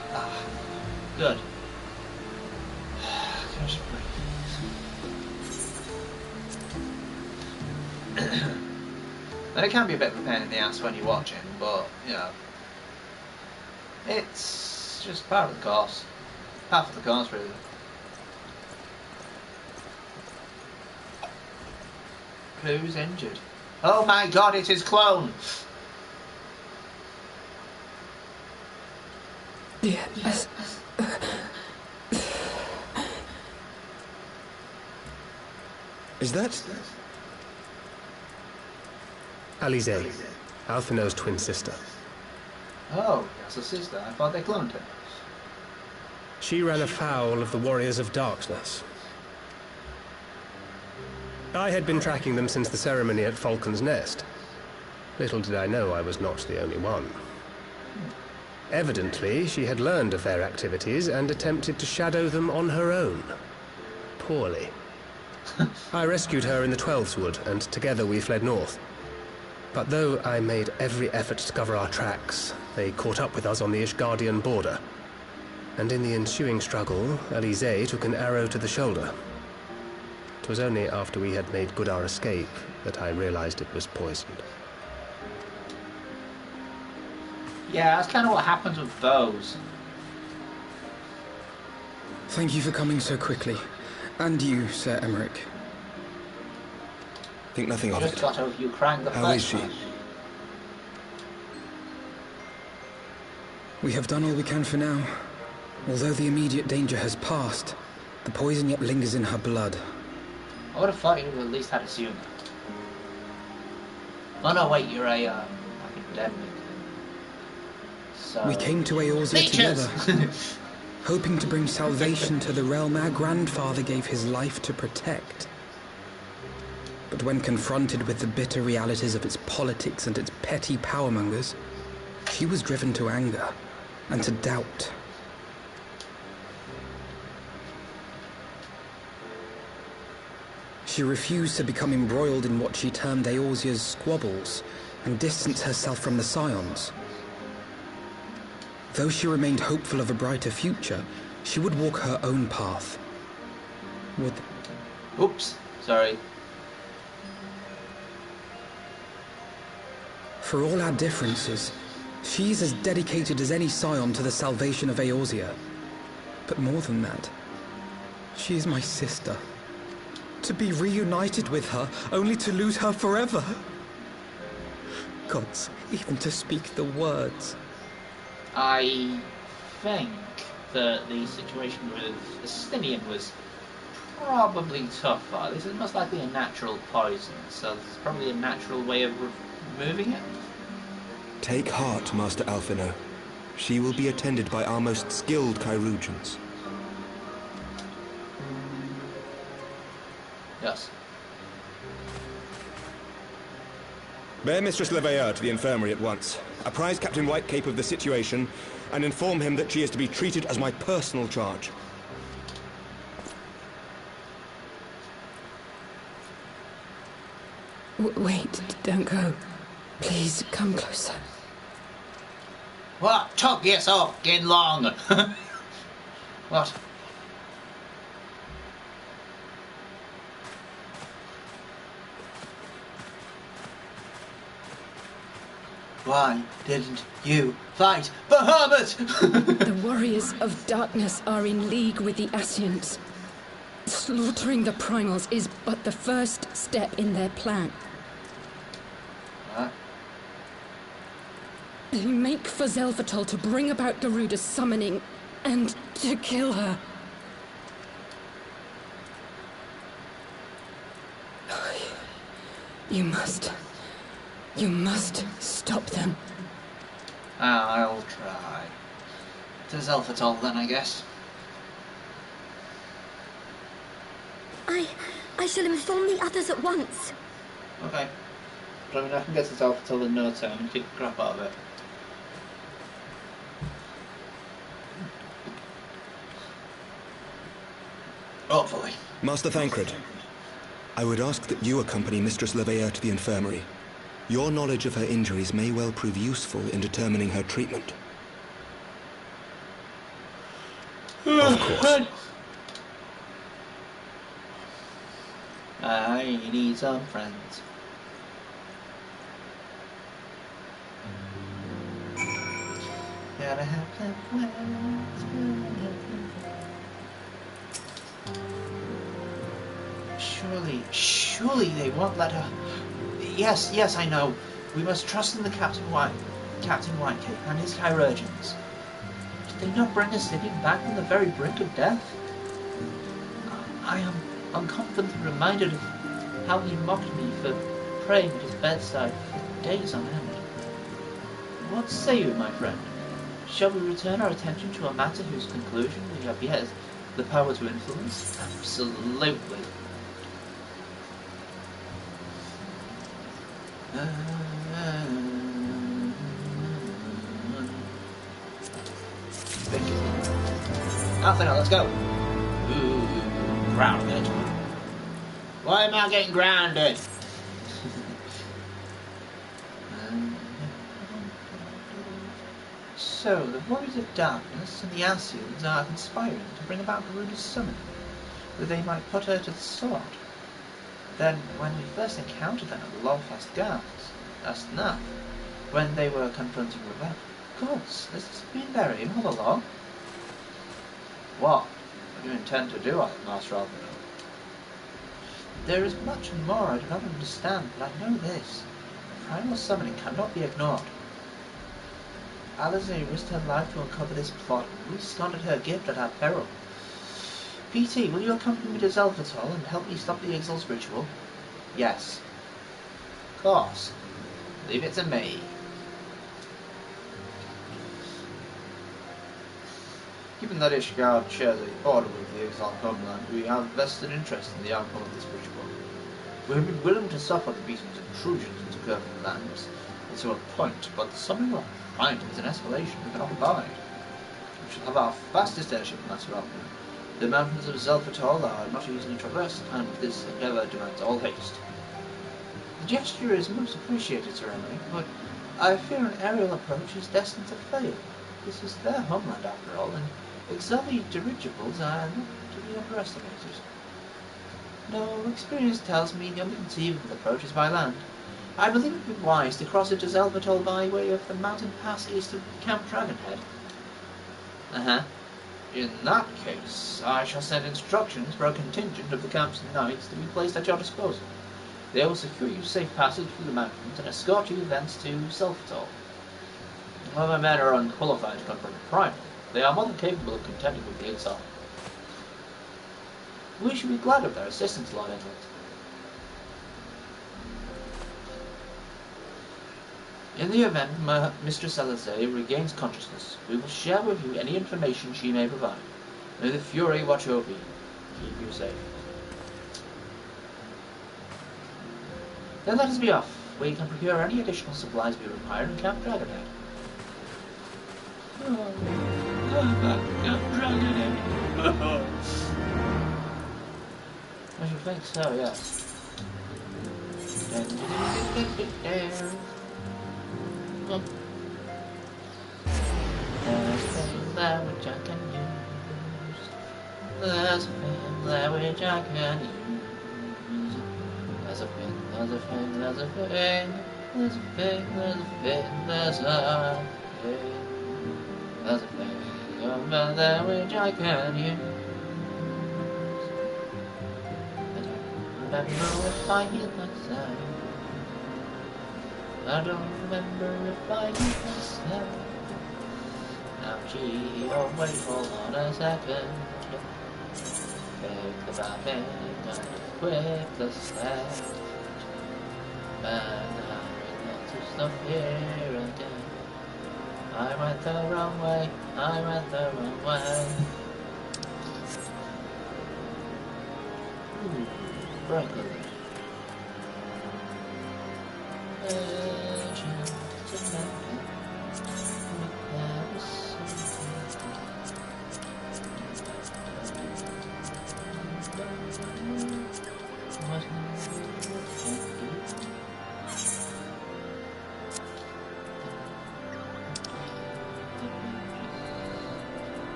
good. Can I just breathe? And it can be a bit of a pain in the ass when you're watching, but, you know, it's just part of the course. Half of the course, really. Who's injured? Oh my god, it is Clone! Yes. Is that... Alize, Alphinaud's twin sister. Oh, that's a sister. I thought they cloned her. She ran afoul of the Warriors of Darkness. I had been tracking them since the ceremony at Falcon's Nest. Little did I know I was not the only one. Evidently, she had learned of their activities and attempted to shadow them on her own. Poorly. I rescued her in the Twelves Wood, and together we fled north. But though I made every effort to cover our tracks, they caught up with us on the Ishgardian border. And in the ensuing struggle, Alize took an arrow to the shoulder. It was only after we had made good our escape that I realized it was poisoned. Yeah, that's kind of what happens with those. Thank you for coming so quickly. And you, Sir Emmerich. Think nothing of Just it. got over Ukraine the How is first she? time. We have done all we can for now. Although the immediate danger has passed, the poison yet lingers in her blood. I would have thought you would at least had a Zuma. Oh no, wait, you're a academic. So... We came to Eorzea together, hoping to bring salvation to the realm our grandfather gave his life to protect. But when confronted with the bitter realities of its politics and its petty powermongers, she was driven to anger and to doubt. She refused to become embroiled in what she termed Eorzea's squabbles and distance herself from the Scions. Though she remained hopeful of a brighter future, she would walk her own path. Oops, sorry. For all our differences, she is as dedicated as any Scion to the salvation of Eorzea. But more than that, she is my sister. To be reunited with her, only to lose her forever. Gods, even to speak the words. I think that the situation with Estinian was probably tougher. This is most likely a natural poison, so there's probably a natural way of removing it. Take heart, Master Alphino. She will be attended by our most skilled chirurgeons. Yes. Bear Mistress Leveilleur to the infirmary at once. Apprise Captain Whitecape of the situation, and inform him that she is to be treated as my personal charge. Wait, don't go. Please, come closer. What? Took yes off, getting long. What? Why didn't you fight Bahamut? The warriors of darkness are in league with the Ascians. Slaughtering the primals is but the first step in their plan. What? They make for Zelvatol to bring about Garuda's summoning and to kill her. You must stop them. I'll try. To Zelfatol then, I guess. I shall inform the others at once. Okay. But I mean, I can get to Zelfatol in no time and kick the crap out of it. Hopefully. Master Thancred, I would ask that you accompany Mistress Leveilleur to the infirmary. Your knowledge of her injuries may well prove useful in determining her treatment. Of course. I need some friends. Gotta have some friends. Surely they won't let her. Yes, I know. We must trust in the Captain Whitecape and his chirurgeons. Did they not bring Estinian back from the very brink of death? I am unconfidently reminded of how he mocked me for praying at his bedside for days on end. What say you, my friend? Shall we return our attention to a matter whose conclusion we have yet the power to influence? Absolutely. Nothing else, let's go. Ooh, grounded. Why am I getting grounded? So, the Warriors of Darkness and the Ascians are conspiring to bring about Garuda's summoning, that they might put her to the sword. Then, when we first encountered them at the Longfast Gardens, that's enough, when they were confronting Ravel. Gods, this has been their aim all along. What do you intend to do, Master Alphino? There is much more I do not understand, but I know this. Primal summoning cannot be ignored. Alizé risked her life to uncover this plot, and we squandered her gift at our peril. PT, will you accompany me to Zelvatol and help me stop the Exil's ritual? Yes. Of course. Leave it to me. Given that Ishgard shares a border with the exiled homeland, we have vested interest in the outcome of this ritual. We have been willing to suffer the beastman's intrusions into Gurvan lands, and to a point, but the summoning of Prime is an escalation we cannot abide. We shall have our fastest airship, Master Alphino. The mountains of Zelfatol are not easily traversed, and this endeavour demands all haste. The gesture is most appreciated, Sir Emily, but I fear an aerial approach is destined to fail. This is their homeland, after all, and Exali dirigibles are not to be underestimated. No, experience tells me the only conceivable approach is by land. I believe it would be wise to cross into Zelvatol by way of the mountain pass east of Camp Dragonhead. In that case, I shall send instructions for a contingent of the camp's knights to be placed at your disposal. They will secure you safe passage through the mountains and escort you thence to Zelfatol. While my men are unqualified to confront the primal, they are more than capable of contending with the exile. We should be glad of their assistance, Lord Edward. In the event Mistress Alizé regains consciousness, we will share with you any information she may provide. May the Fury watch over you, keep you safe. Then let us be off. We can procure any additional supplies we require in Camp Dragonhead. Camp Dragonhead. I should think so, yes. There's a thing there which I can use. There's a thing there which I can use. There's a thing, there's a thing, there's a thing. There's a thing, there's a thing, there's a thing. There's a thing over there which I can use. I don't remember if I hit myself. I don't remember if I hit myself. Now gee, oh wait, hold on a second. Pick the bathing and quit the left. And I read lots of stuff here again. I went the wrong way, I went the wrong way. Ooh, broccoli.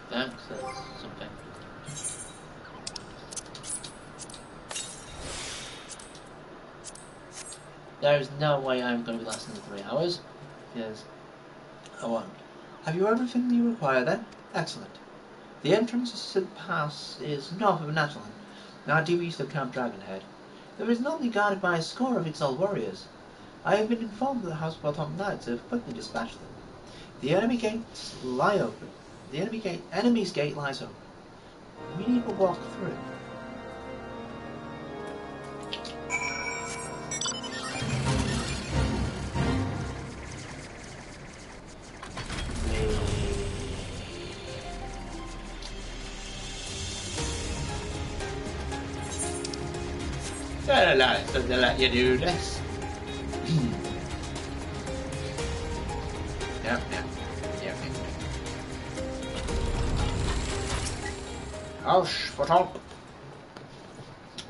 Thanks, that's something. There's no way I'm going to be lasting the 3 hours. Yes, I won't. Have you everything you require then? Excellent. The entrance to the pass is north of Natlan, now due east of Camp Dragonhead. There is normally guarded by a score of Ixal warriors. I have been informed that the House Bottom Knights have quickly dispatched them. The enemy gates lie open. The enemy's gate lies open. We need to walk through. They let you do this. Yep. House for top.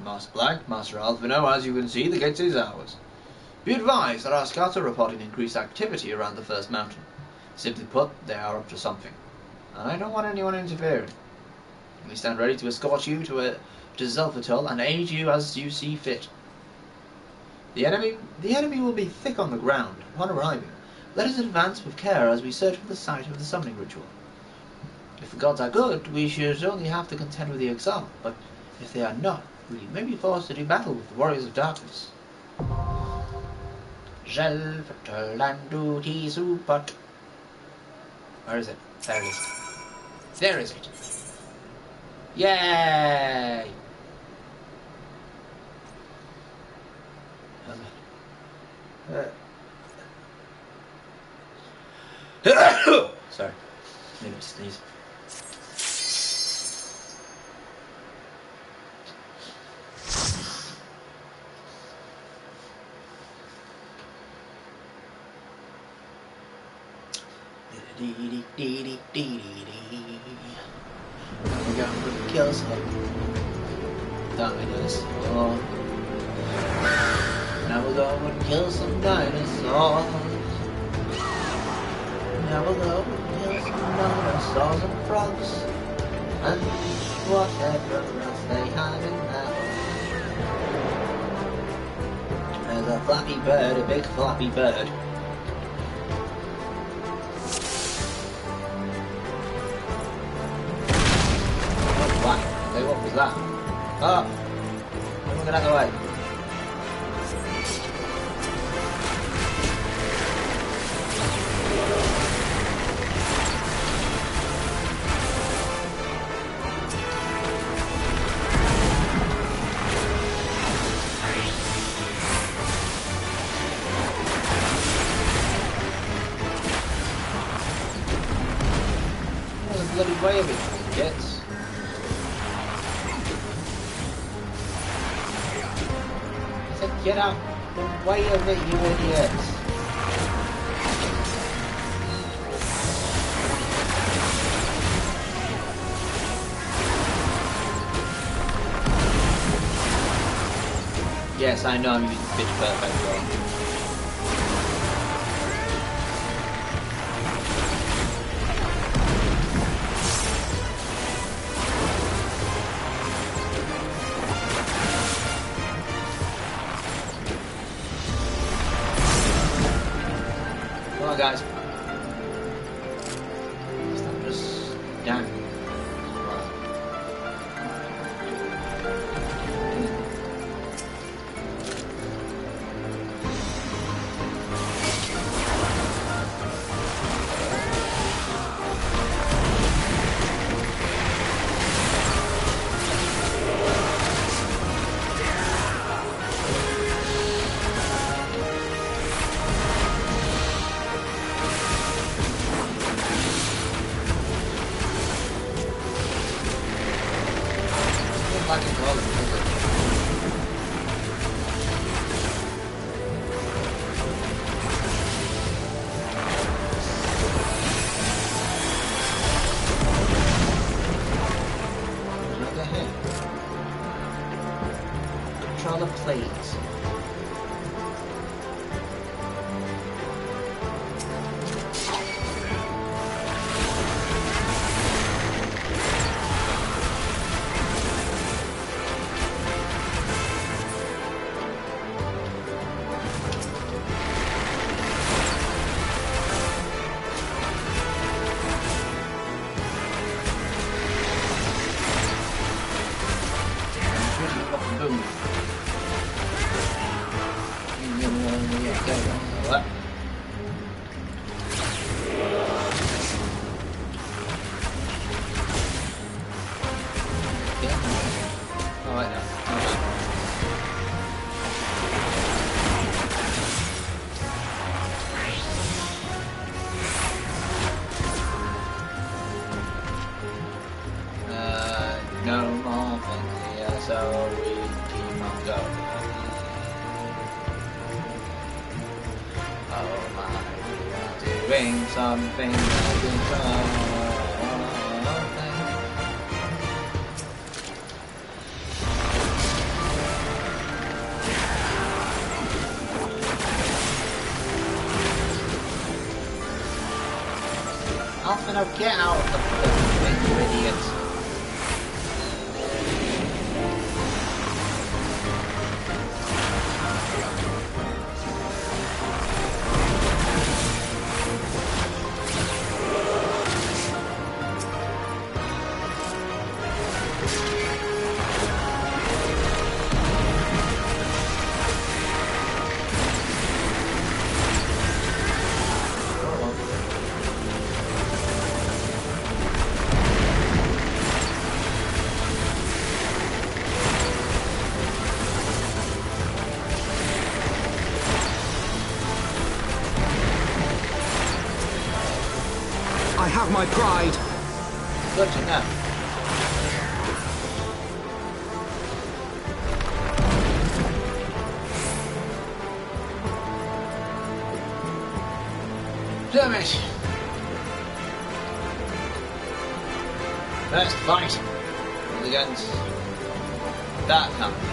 Master Black, Master Alvino, as you can see, the gate is ours. Be advised that our scouts are reporting increased activity around the first mountain. Simply put, they are up to something. And I don't want anyone interfering. We stand ready to escort you to Zelfatol and aid you as you see fit. The enemy will be thick on the ground upon arriving. Let us advance with care as we search for the site of the summoning ritual. If the gods are good, we should only have to contend with the exile, but if they are not, we may be forced to do battle with the warriors of darkness. Where is it? There it is. There is it. Yay! Sorry, maybe to sneeze. Dee dee dee dee dee. Now we're gonna kill some dinosaurs. Now we're gonna kill some dinosaurs. Now we're gonna kill some dinosaurs and frogs and whatever else they have in there. There's a flappy bird, a big flappy bird. Hey, what was that? Oh! I'm get out of the way. There's a bloody way of it, kids. Get out the way of it, you idiots! Yes, I know I'm using pitch perfect wrong. Come on, guys. Stop just down. Controller, please. Boom. What? Yeah. All right now. No more things here, so we keep on going. Oh my, we are doing something that is wrong. Alfino, get out of the thing, you idiots. I have my pride. Good to know. Damn it! First fight is against that company.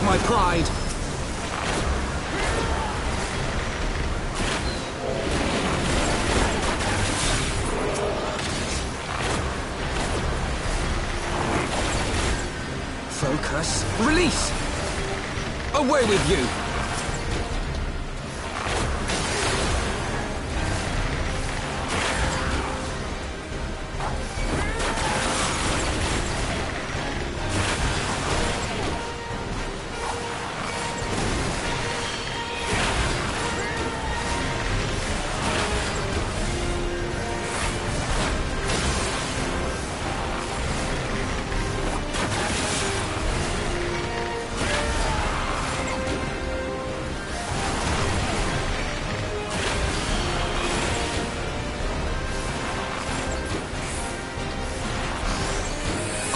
My pride. Focus. Release. Away with you.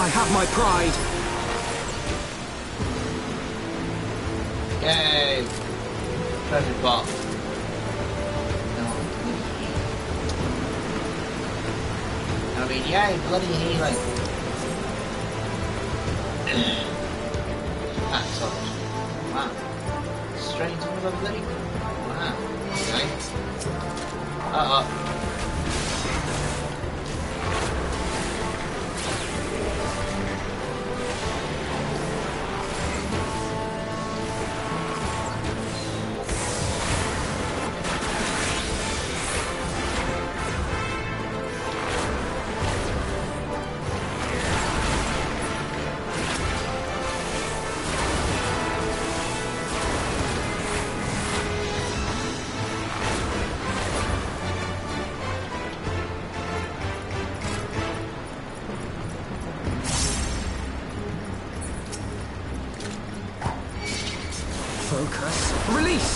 I have my pride. Yay! Treasure box. I mean, yay, bloody healing. That's all. Wow. Straight into the bloody. Wow. Okay. Uh-oh. Focus. Release!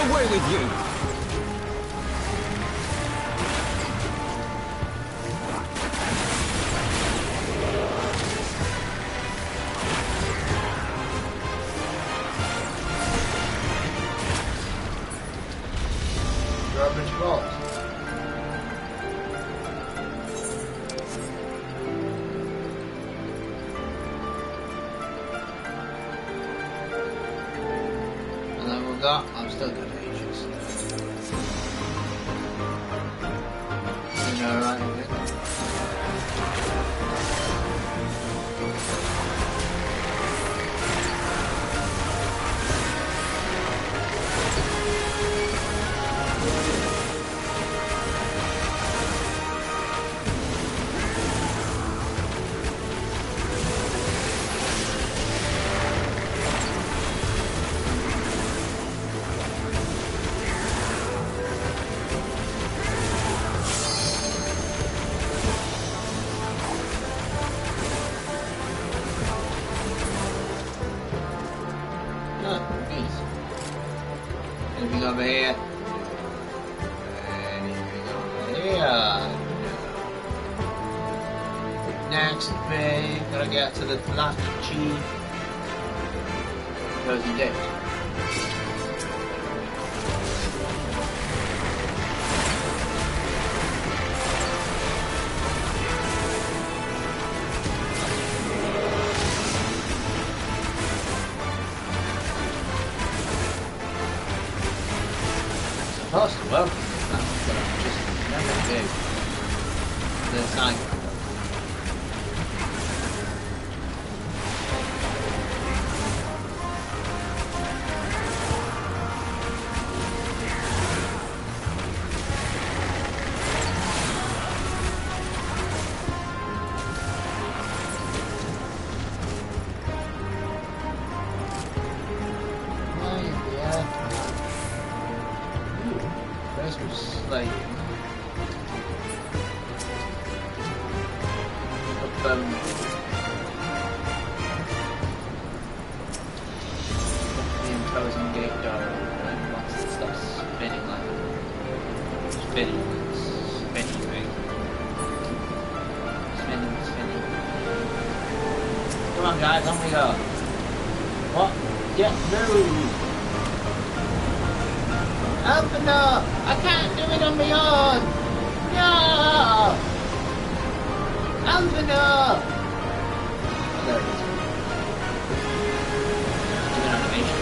Away with you! Rubbish vault. And then we've got, I've still got ages. You know, right? Anything over here? Anything over here? Next big, gotta get to the last chief. Because he did. Nothing big. The sign. Like a bone. The imposing gate door and once it stops spinning like spinning thing. Spinning. Come on guys, on we go. What? Get through! Open up! I can't do it on my own! No! Open up! Oh, there it is. Do an animation.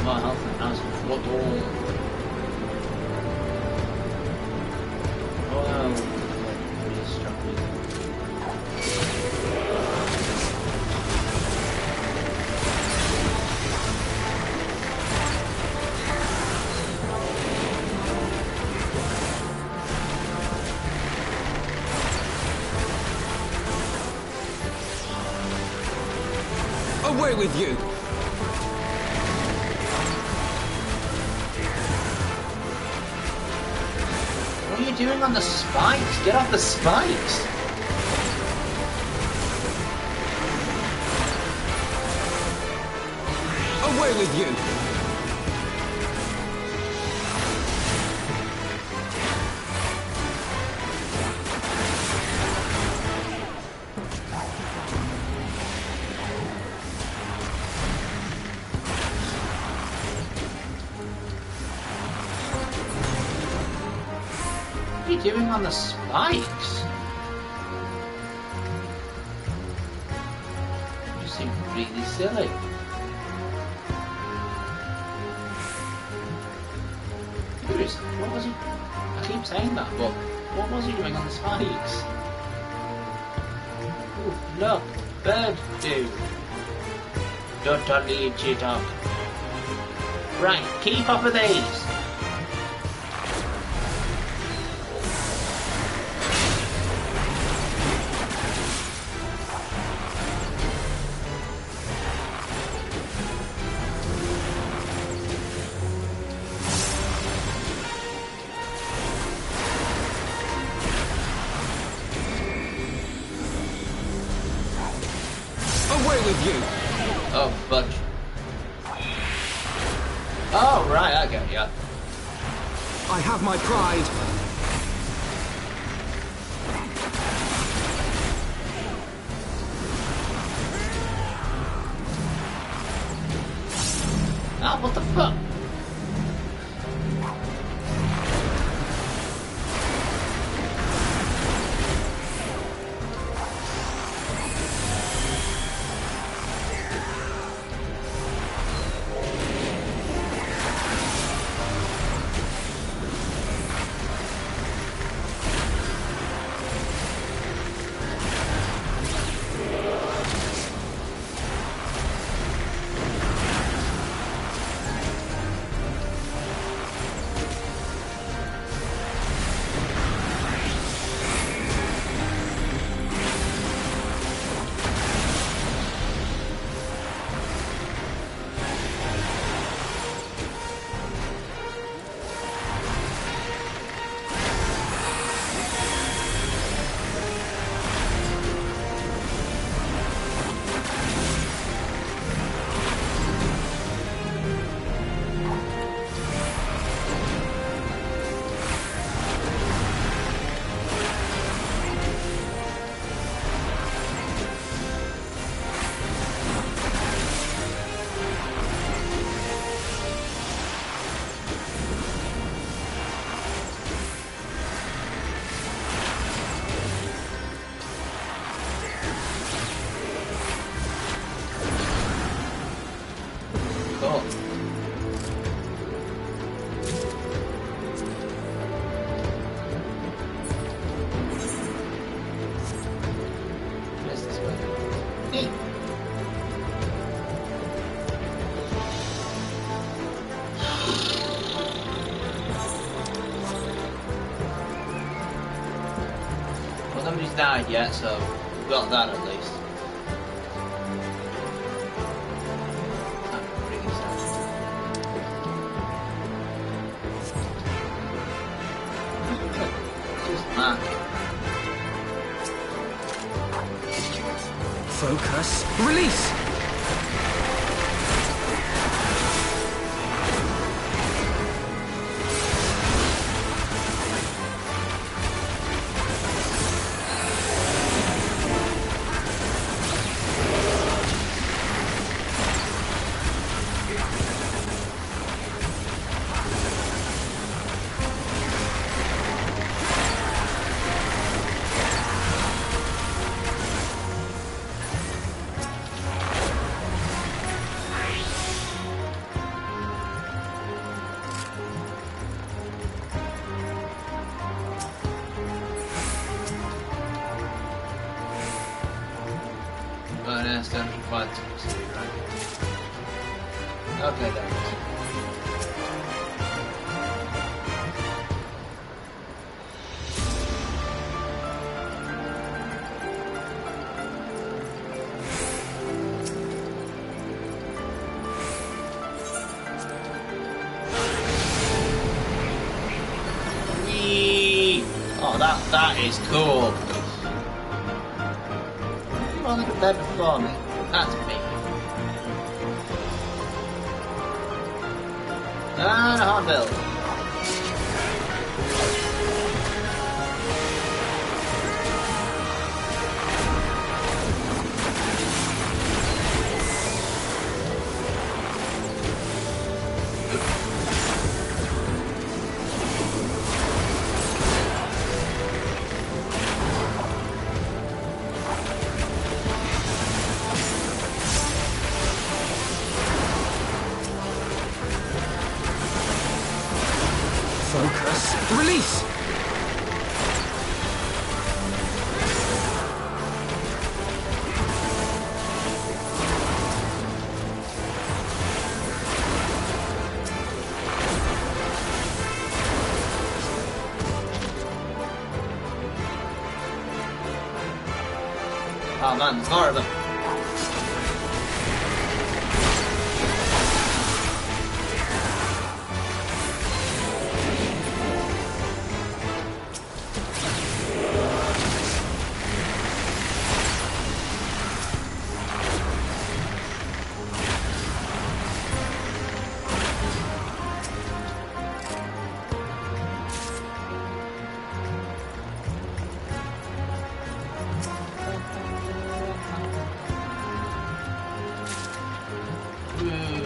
More health and house and what all? Oh, really struggling. Away with you! What are you doing on the spikes? Get off the spikes! Away with you! What are you doing on the spikes? You seem really silly. What was he? I keep saying that, but what was he doing on the spikes? Ooh, look, bird dude. Don't leave, G-Dog. Right, keep off of these. With you. Oh, fudge. Oh, right, okay, yeah. I have my pride. Oh, what the fuck? died yet, so we've got that at least. That really sad. Just mark it. Focus. Release! Okay, there it is. Yee! Oh, that is cool. You want to get there before me? That's me. And a hornbill. Focus. Release! Oh man, there's more of them.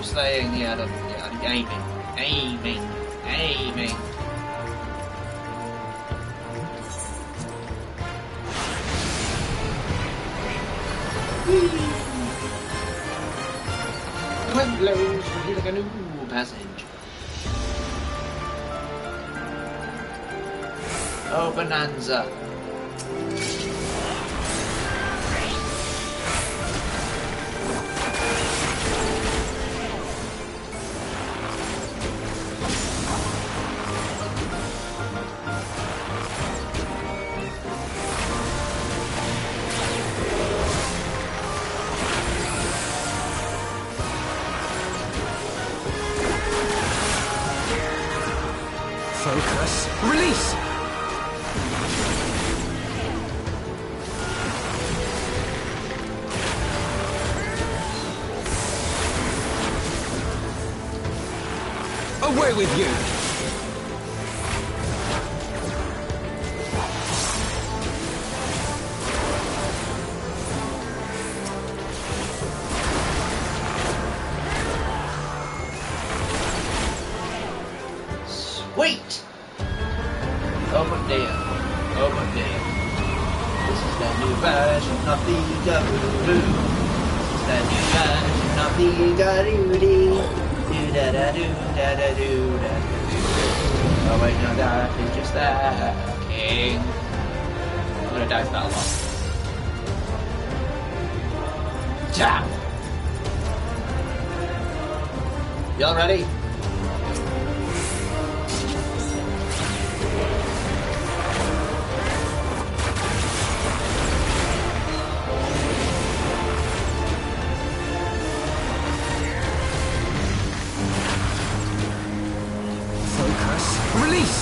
Slaying, yeah, aiming. The wind blows from like a new passage. Oh, bonanza. Focus. Release! Away with you! Sweet! Oh dear. This is the new version of the Garoo. This is the new version of the Garoo. Oh wait, no, that is just the king. I'm gonna die for that one. Jam! Y'all ready? Varus, release!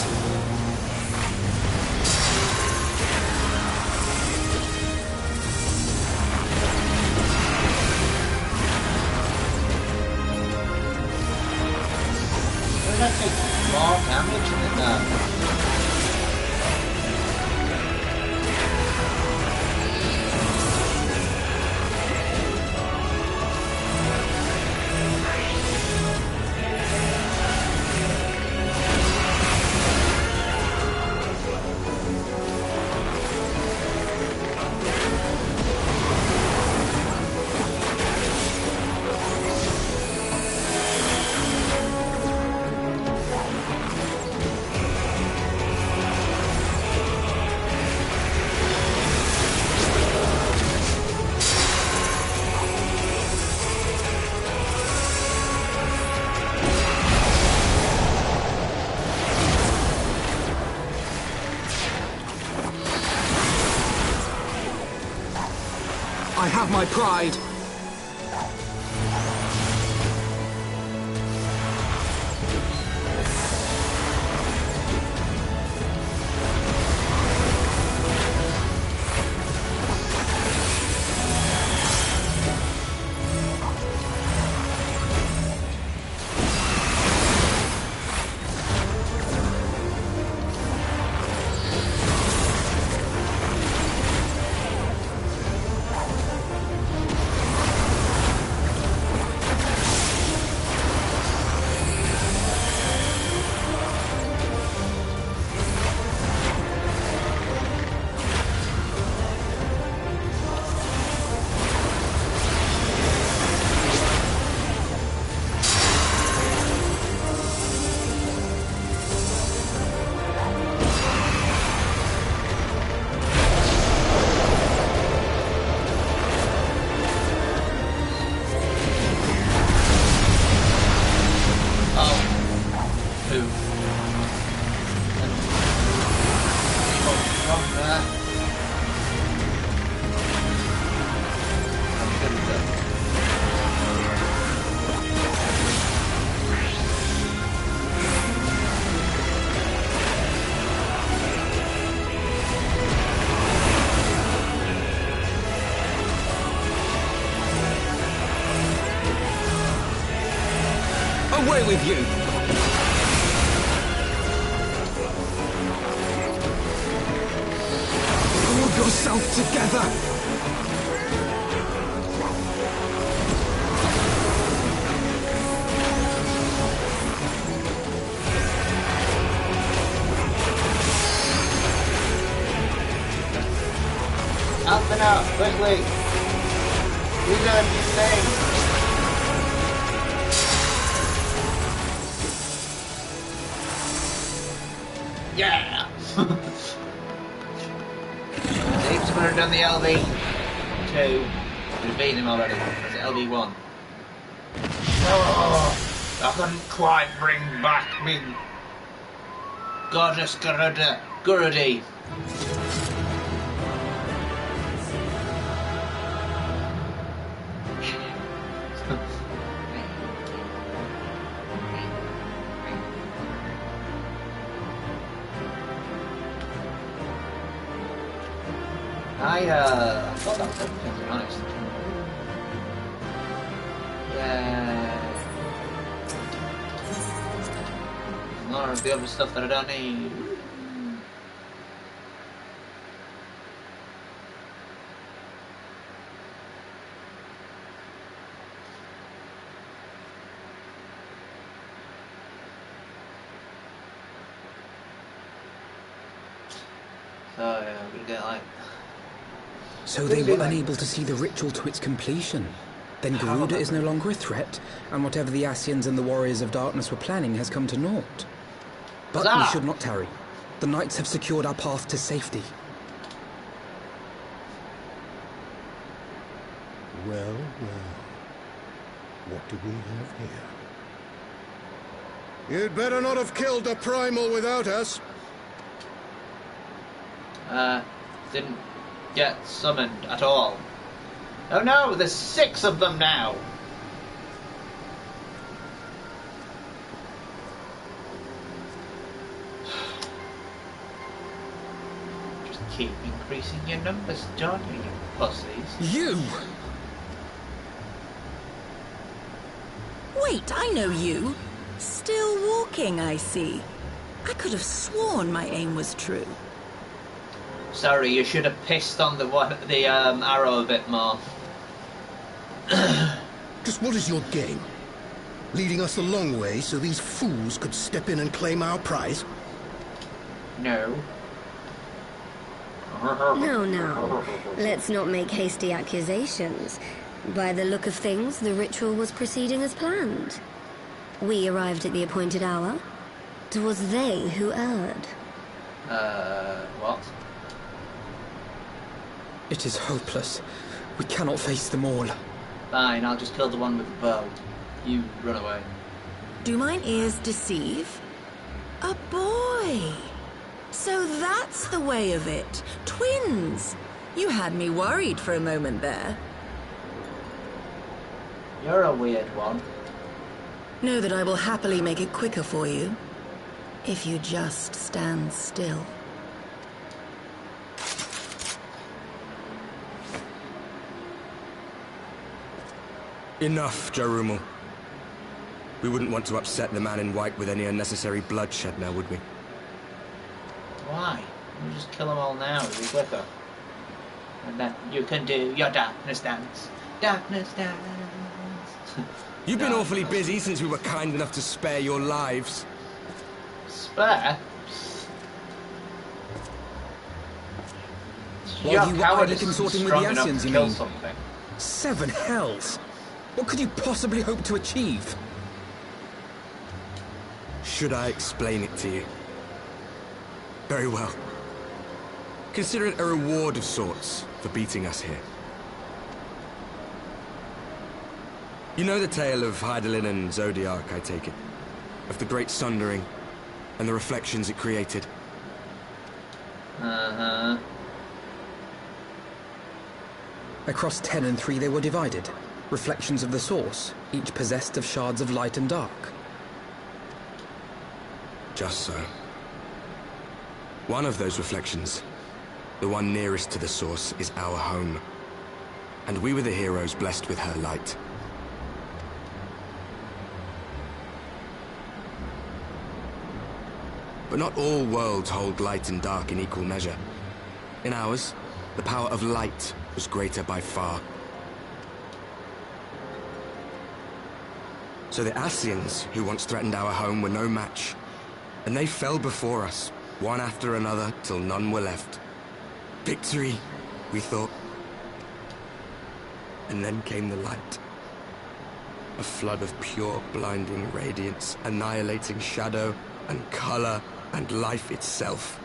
Does that take more damage than that? I have my pride. Away with you! Pull yourself together! Up and out, quickly! You gotta be safe! Yeah! Dave's gonna have done the LV2. We've beaten him already. It's LV1. Oh, I couldn't quite bring back me gorgeous Gurudi. I thought that was everything, to be honest. Yeah. More of the other stuff that I don't need. So yeah, we're gonna get like... So they were unable to see the ritual to its completion. Then Garuda is no longer a threat, and whatever the Asians and the Warriors of Darkness were planning has come to naught. But we should not tarry. The knights have secured our path to safety. Well, well. What do we have here? You'd better not have killed the primal without us. Didn't get summoned at all. Oh no, there's 6 of them now! keep increasing your numbers, don't you, pussies? You! Wait, I know you. Still walking, I see. I could have sworn my aim was true. Sorry, you should have pissed on the arrow a bit more. Just what is your game? Leading us a long way so these fools could step in and claim our prize? No. No. Let's not make hasty accusations. By the look of things, the ritual was proceeding as planned. We arrived at the appointed hour. It was they who erred. What? It is hopeless. We cannot face them all. Fine, I'll just kill the one with the bow. You run away. Do mine ears deceive? A boy! So that's the way of it. Twins! You had me worried for a moment there. You're a weird one. Know that I will happily make it quicker for you, if you just stand still. Enough, Jarumul. We wouldn't want to upset the man in white with any unnecessary bloodshed now, would we? Why? You just kill them all now, it'll be quicker. And then you can do your darkness dance. Darkness dance. You've been awfully busy since we were kind enough to spare your lives. Spare? While you were idly consorting with the strong enough Ascians, to you kill mean? something. 7 hells! What could you possibly hope to achieve? Should I explain it to you? Very well. Consider it a reward of sorts for beating us here. You know the tale of Hydaelyn and Zodiark, I take it? Of the Great Sundering and the reflections it created? Uh-huh. Across 10 and 3 they were divided. Reflections of the source, each possessed of shards of light and dark. Just so. One of those reflections, the one nearest to the source, is our home. And we were the heroes blessed with her light. But not all worlds hold light and dark in equal measure. In ours, the power of light was greater by far. So the Ascians, who once threatened our home, were no match. And they fell before us, one after another, till none were left. Victory, we thought. And then came the light. A flood of pure, blinding radiance, annihilating shadow and color and life itself.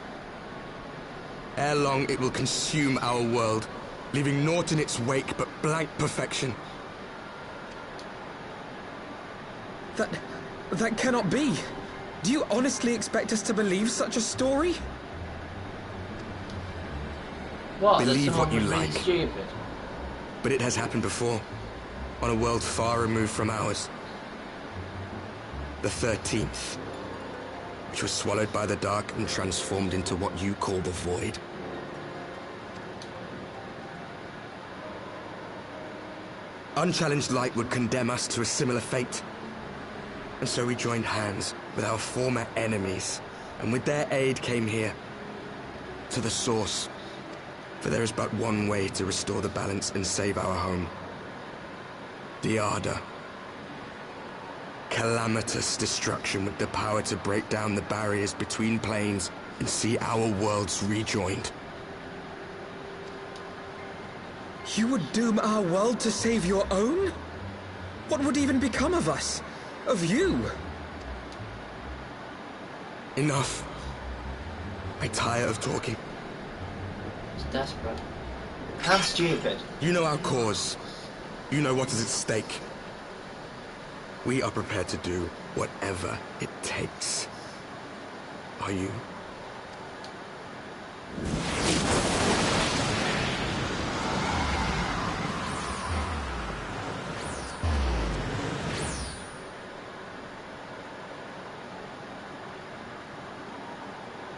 Ere long, it will consume our world, leaving naught in its wake but blank perfection. That cannot be. Do you honestly expect us to believe such a story? What? Believe what you like. Stupid. But it has happened before, on a world far removed from ours. The 13th, which was swallowed by the dark and transformed into what you call the Void. Unchallenged light would condemn us to a similar fate. And so we joined hands with our former enemies, and with their aid came here, to the source. For there is but one way to restore the balance and save our home. The Ardor. Calamitous destruction with the power to break down the barriers between planes and see our worlds rejoined. You would doom our world to save your own? What would even become of us? Of you? Enough. I tire of talking. It's desperate. And stupid. You know our cause. You know what is at stake. We are prepared to do whatever it takes. Are you?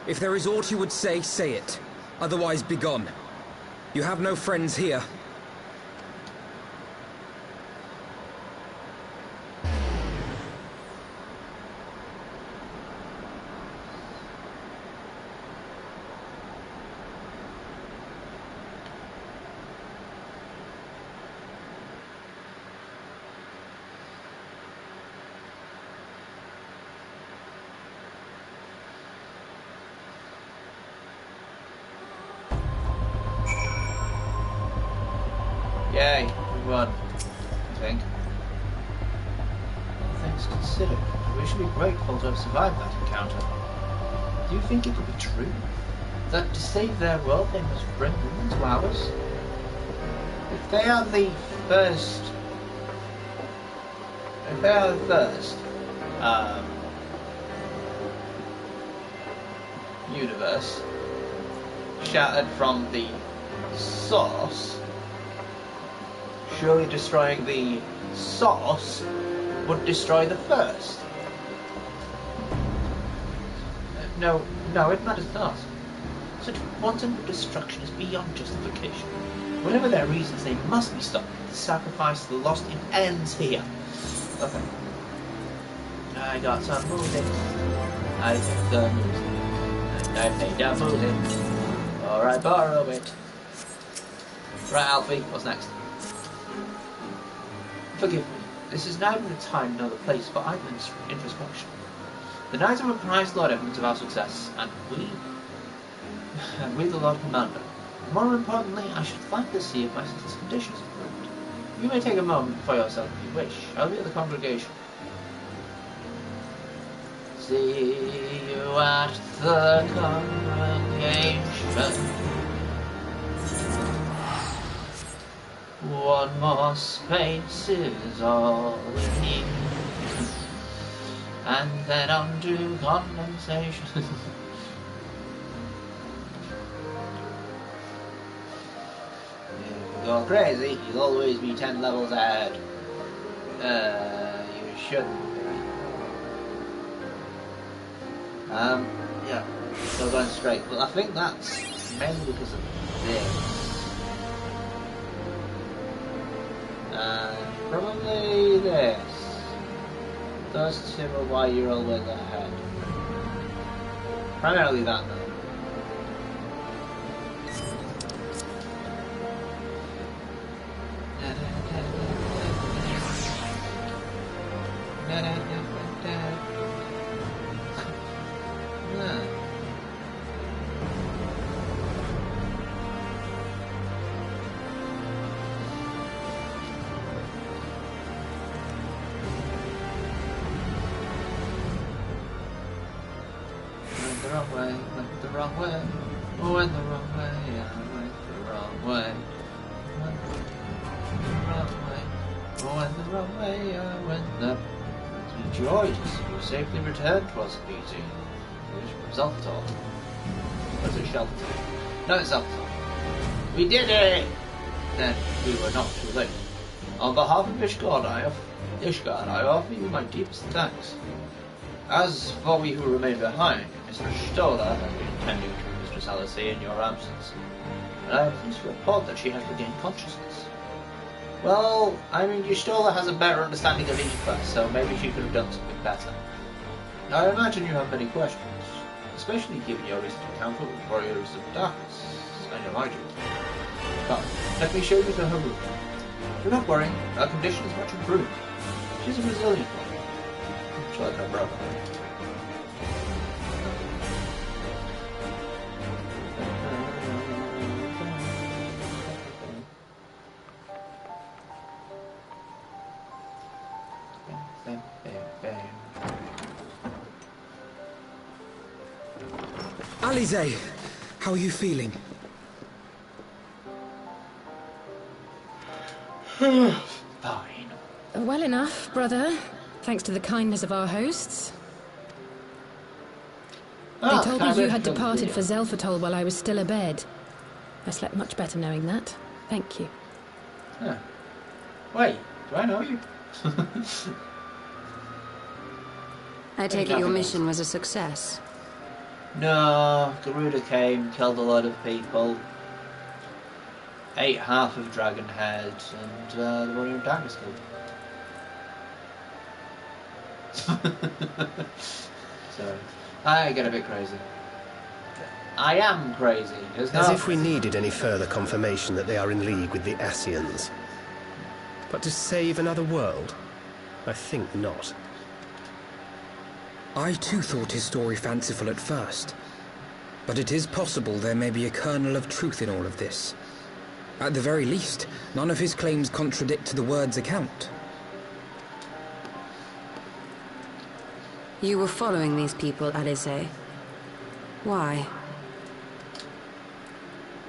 If there is aught you would say, say it. Otherwise, begone. You have no friends here. Yay, we won, I think. All things considered, we should be grateful to have survived that encounter. Do you think it could be true? That to save their world they must bring them into ours? If they are the first... universe shattered from the source, surely destroying the source would destroy the first. No, it matters not. Such wanton destruction is beyond justification. Whatever their reasons, they must be stopped. The sacrifice to the lost, it ends here. Okay. I got some music. I took the music. And I played that music. Or I borrow it. Right, Alfie, what's next? Forgive me. This is neither the time nor the place for idle introspection. The Knights have apprised Lord Edmund of our success, and we the Lord Commander. More importantly, I should like to see if my sister's condition is improved. You may take a moment for yourself if you wish. I'll be at the congregation. See you at the congregation. One more space is all we need. And then on to condensation. If you go crazy, you'll always be 10 levels ahead. You shouldn't be. Yeah, still going straight. But I think that's mainly because of this. And probably this. Those two are why you're always ahead. Primarily that though. Safely returned to us, BT. Zeltol. Was it Shelton? No, it's Zeltol. We did it! Then we were not too late. On behalf of Ishgard, I offer you my deepest thanks. As for we who remain behind, Mr. Stoller has been tending to Mistress Alice in your absence, and I am pleased to report that she has regained consciousness. Well, I mean, Stoller has a better understanding of Aoife, so maybe she could have done something better. I imagine you have many questions, especially given your recent encounter with Warriors of Darkness and Elijah. Come, let me show you to her room. Do not worry, her condition is much improved. She's a resilient one, much like her brother. Alize, how are you feeling? Fine. Well enough, brother. Thanks to the kindness of our hosts. They told me you had departed for Zelfatol while I was still abed. I slept much better knowing that. Thank you. Huh. Wait, do I know you? I take it your mission was a success. No, Garuda came, killed a lot of people, ate half of Dragon Head, and the Warrior of Darkness killed him. So, I get a bit crazy. I am crazy. As if we needed any further confirmation that they are in league with the Ascians. But to save another world? I think not. I too thought his story fanciful at first. But it is possible there may be a kernel of truth in all of this. At the very least, none of his claims contradict the word's account. You were following these people, Alize. Why?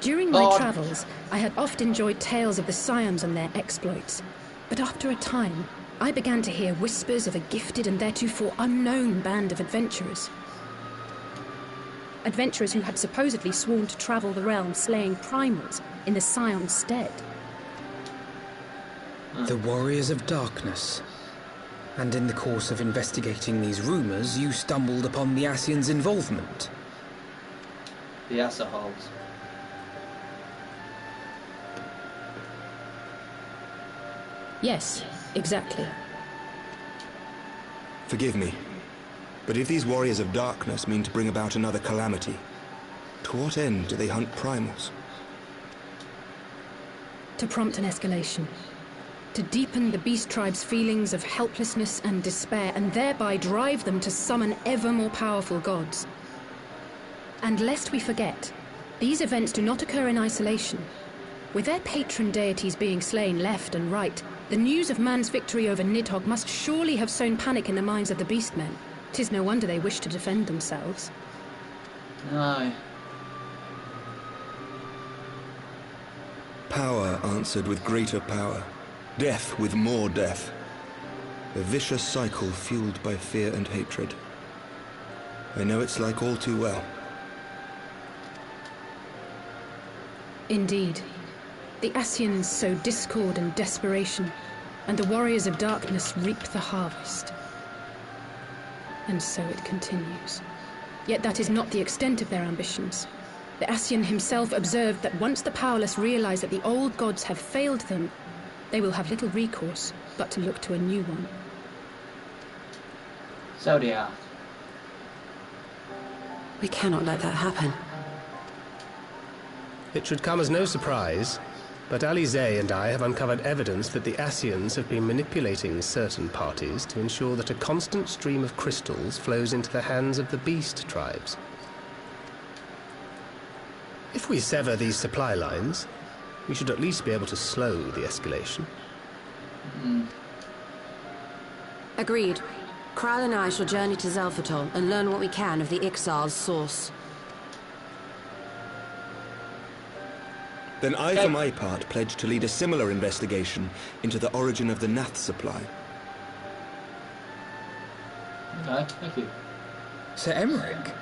During my travels, I had oft enjoyed tales of the Scions and their exploits. But after a time, I began to hear whispers of a gifted and theretofore unknown band of adventurers. Adventurers who had supposedly sworn to travel the realm slaying primals in the Scion's stead. The Warriors of Darkness. And in the course of investigating these rumors, you stumbled upon the Ascians' involvement. The assholes. Yes, exactly. Forgive me, but if these Warriors of Darkness mean to bring about another calamity, to what end do they hunt primals? To prompt an escalation. To deepen the beast tribe's feelings of helplessness and despair, and thereby drive them to summon ever more powerful gods. And lest we forget, these events do not occur in isolation. With their patron deities being slain left and right, the news of man's victory over Nidhogg must surely have sown panic in the minds of the beastmen. 'Tis no wonder they wish to defend themselves. Aye. Power answered with greater power. Death with more death. A vicious cycle fueled by fear and hatred. I know it's like all too well. Indeed. The Ascians sow discord and desperation, and the Warriors of Darkness reap the harvest. And so it continues. Yet that is not the extent of their ambitions. The Ascian himself observed that once the powerless realize that the old gods have failed them, they will have little recourse but to look to a new one. So they are. We cannot let that happen. It should come as no surprise, but Alize and I have uncovered evidence that the Ascians have been manipulating certain parties to ensure that a constant stream of crystals flows into the hands of the beast tribes. If we sever these supply lines, we should at least be able to slow the escalation. Agreed. Kral and I shall journey to Zelphatol and learn what we can of the Ixal's source. Then I, for my part, pledge to lead a similar investigation into the origin of the Nath supply. Okay, thank you. Sir Emmerich?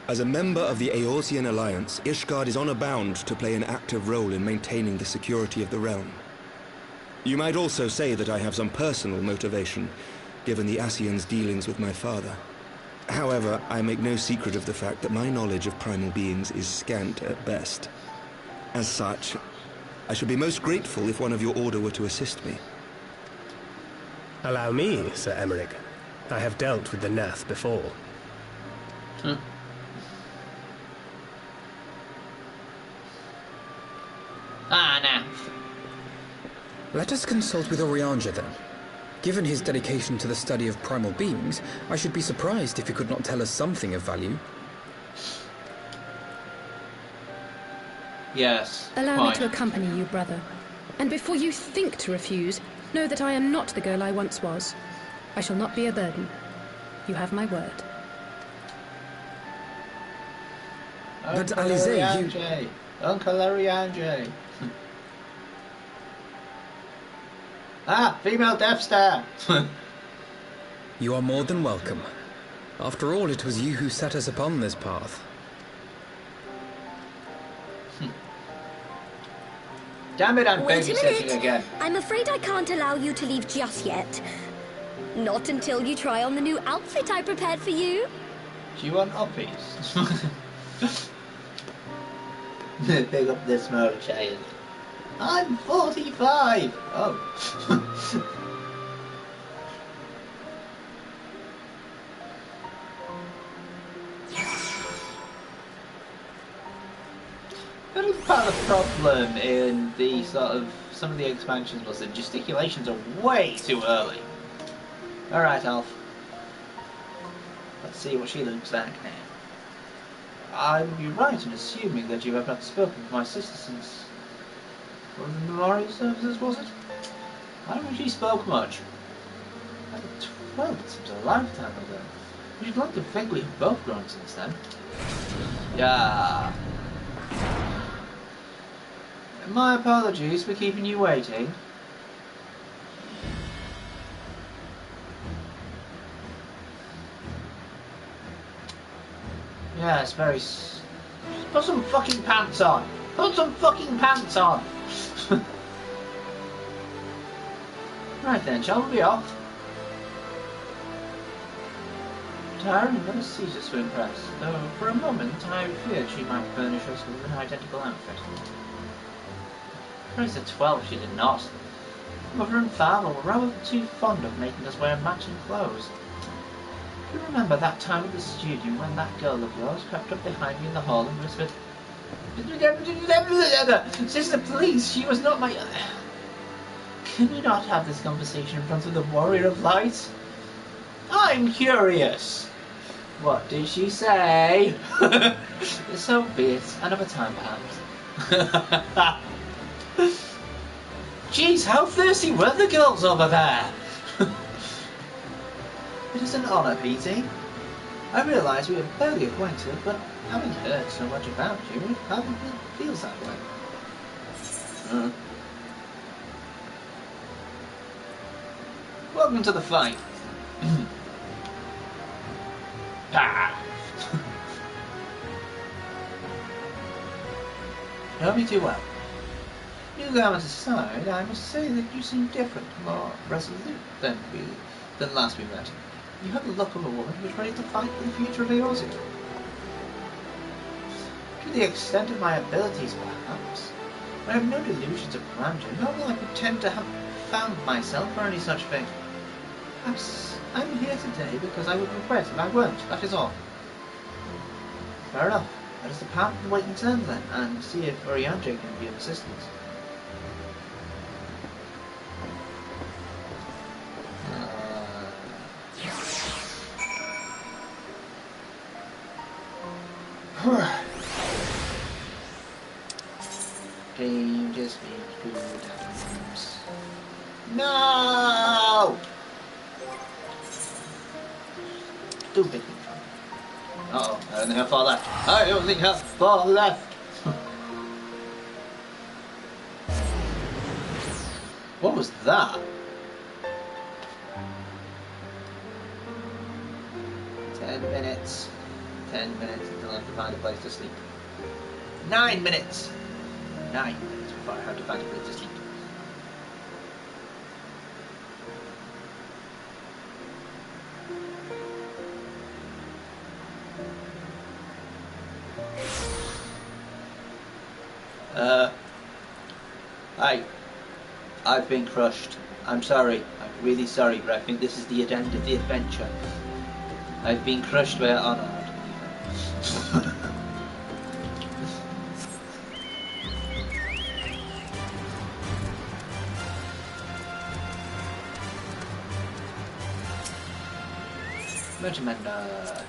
As a member of the Eorzean Alliance, Ishgard is honor-bound to play an active role in maintaining the security of the realm. You might also say that I have some personal motivation, given the Ascians' dealings with my father. However, I make no secret of the fact that my knowledge of primal beings is scant at best. As such, I should be most grateful if one of your order were to assist me. Allow me, Sir Emmerich. I have dealt with the Nath before. Nath. Let us consult with Orianja then. Given his dedication to the study of primal beings, I should be surprised if he could not tell us something of value. Yes. Allow me to accompany you, brother. And before you think to refuse, know that I am not the girl I once was. I shall not be a burden. You have my word. But Alize, you... Uncle Orianja. Female Death Star! You are more than welcome. After all, it was you who set us upon this path. Damn it, I'm Wait a babysitting minute. again. I'm afraid I can't allow you to leave just yet. Not until you try on the new outfit I prepared for you. Do you want uppies? Pick up this small child. I'm 45! Oh. That was part of the problem in the sort of some of the expansions was that gesticulations are way too early. Alright, Alf. Let's see what she looks like now. I would be right in assuming that you have not spoken with my sister since... One of the memorial services, was it? I don't think she spoke much. At the 12, it seems a lifetime ago. You'd like to think we have both grown since then. Yeah. My apologies for keeping you waiting. Yes, very... Put some fucking pants on! Put some fucking pants on! Right then, shall we be off? Tyron never ceases to impress, though for a moment I feared she might furnish us with an identical outfit. Praise the 12 she did not. Mother and father were rather too fond of making us wear matching clothes. Do you remember that time at the studio when that girl of yours crept up behind me in the hall and whispered, "Sister, please, she was not my..." Can we not have this conversation in front of the Warrior of Light? I'm curious. What did she say? So be it. Another time, perhaps. Jeez, how thirsty were the girls over there? It is an honour, Petey. I realise we are barely acquainted, but having heard so much about you, it probably feels that way. Welcome to the fight. You know me too well. New garments aside, I must say that you seem different, more resolute than last we met. You have the look of a woman who is ready to fight for the future of Eorzea. To the extent of my abilities, perhaps. I have no delusions of grandeur, nor will I pretend to have found myself or any such thing. Perhaps I'm here today because I would regret if I weren't, that is all. Fair enough. Let us depart and wait in turn then, and see if Oriange can be of assistance. Dangerous good times. No! Stupid. Uh-oh, I don't think how far left. I don't think how far left. What was that? 10 minutes. 10 minutes until I have to find a place to sleep. 9 minutes! 9 minutes before I have to find a place to sleep. I've been crushed. I'm sorry. I'm really sorry, but I think this is the end of the adventure. I've been crushed by honor. Regimenda.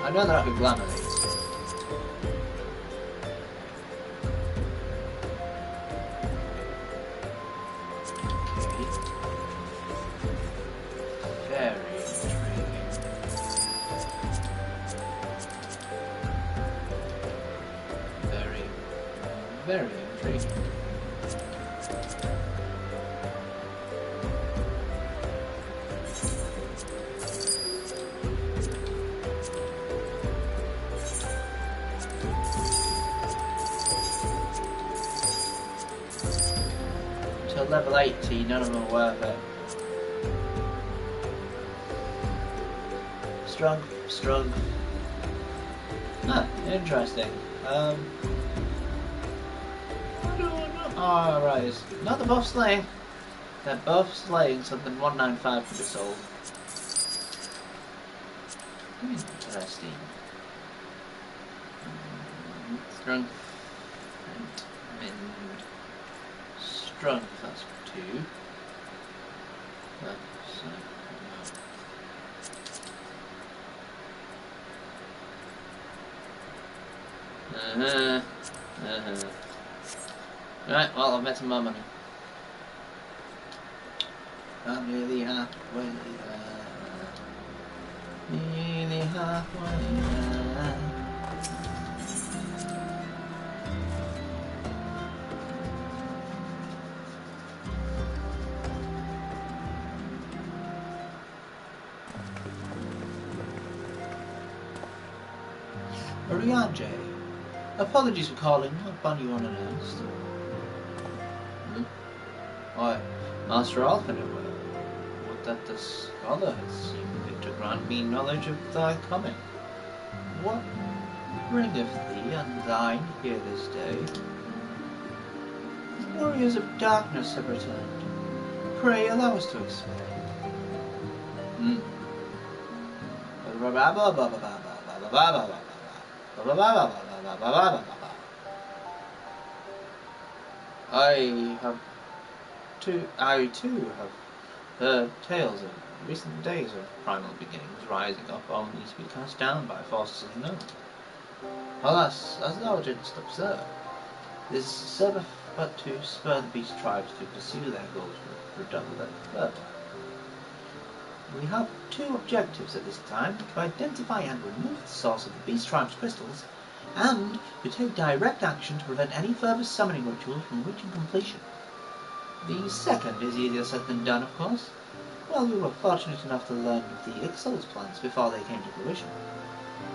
I know that I could glamour these. till level 80, none of them are worth it. Strong. Ah, interesting. I don't know. Oh, right, it's not the buff slaying. They're both slaying something 195 for the soul. Interesting. Strength and strength, that's 2. Right, well, I've made some more money. I'm nearly halfway there. Nearly halfway there. Oriange, apologies for calling upon you unannounced. Why, Master Alpha, would that the scholar has seemed to grant me knowledge of thy coming. What bringeth thee and thine here this day? The warriors of darkness have returned. Pray allow us to explain. I too have heard tales of recent days of primal beginnings rising up only to be cast down by forces unknown. Alas, as thou didst observe, this serveth but to spur the beast tribes to pursue their goals with redoubled fervour. We have 2 objectives at this time: to identify and remove the source of the beast tribe's crystals, and to take direct action to prevent any further summoning rituals from reaching completion. The second is easier said than done, of course. Well, we were fortunate enough to learn of the Ixal's plans before they came to fruition.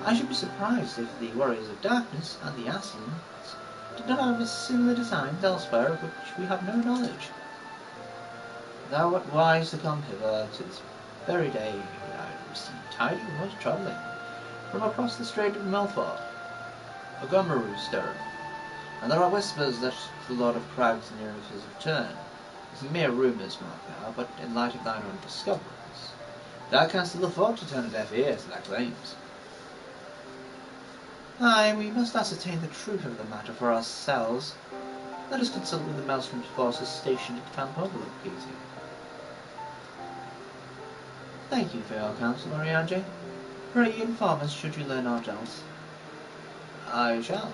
I should be surprised if the Warriors of Darkness and the Assassins did not have similar designs elsewhere of which we have no knowledge. Thou wert wise to come hither. To this very day I received tidings of much travelling from across the Strait of Melfort, a Gomeroo stirrer, and there are whispers that the Lord of Crags neareth his return. Mere rumours, mark thou, but in light of thine own discoveries, thou canst still afford to turn a deaf ear to their claims. Aye, we must ascertain the truth of the matter for ourselves. Let us consult with the Maelstrom's forces stationed at Camp Overlook, Peasy. Thank you for your counsel, Oriange. Pray inform us should you learn aught else. I shall.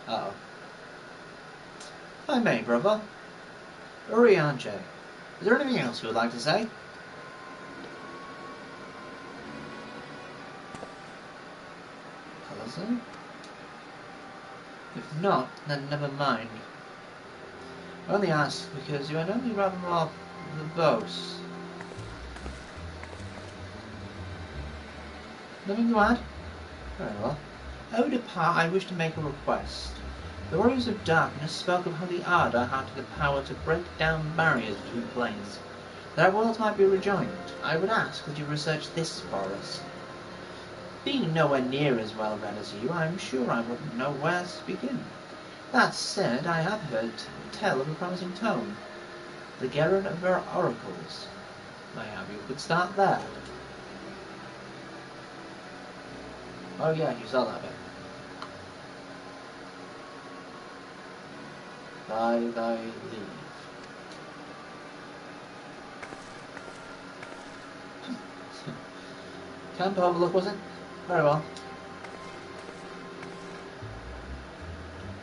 Oh. If I may, brother. Oriange, is there anything else you would like to say? Cousin? If not, then never mind. I only ask because you are only rather more verbose. Nothing to add? Very well. Ere we depart, I wish to make a request. The Warriors of Darkness spoke of how the Arda had the power to break down barriers between planes, that our worlds might be rejoined. I would ask that you research this for us. Being nowhere near as well read as you, I am sure I wouldn't know where to begin. That said, I have heard tell of a promising tome, the Gerard of our Oracles. Maybe we could start there. Oh yeah, you saw that bit. By thy leave. Camp Overlook, was it? Very well.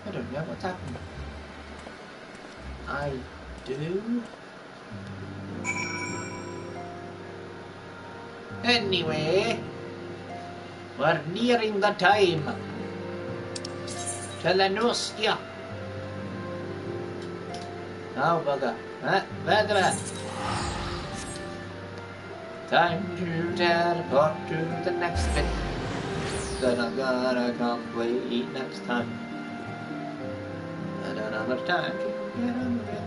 I don't know what's happened. I do. Anyway, we're nearing the time. Telenostia. Oh, bugger. Where's the man? Time to teleport to the next bit that I'm gonna complete next time. not much time to get on with it.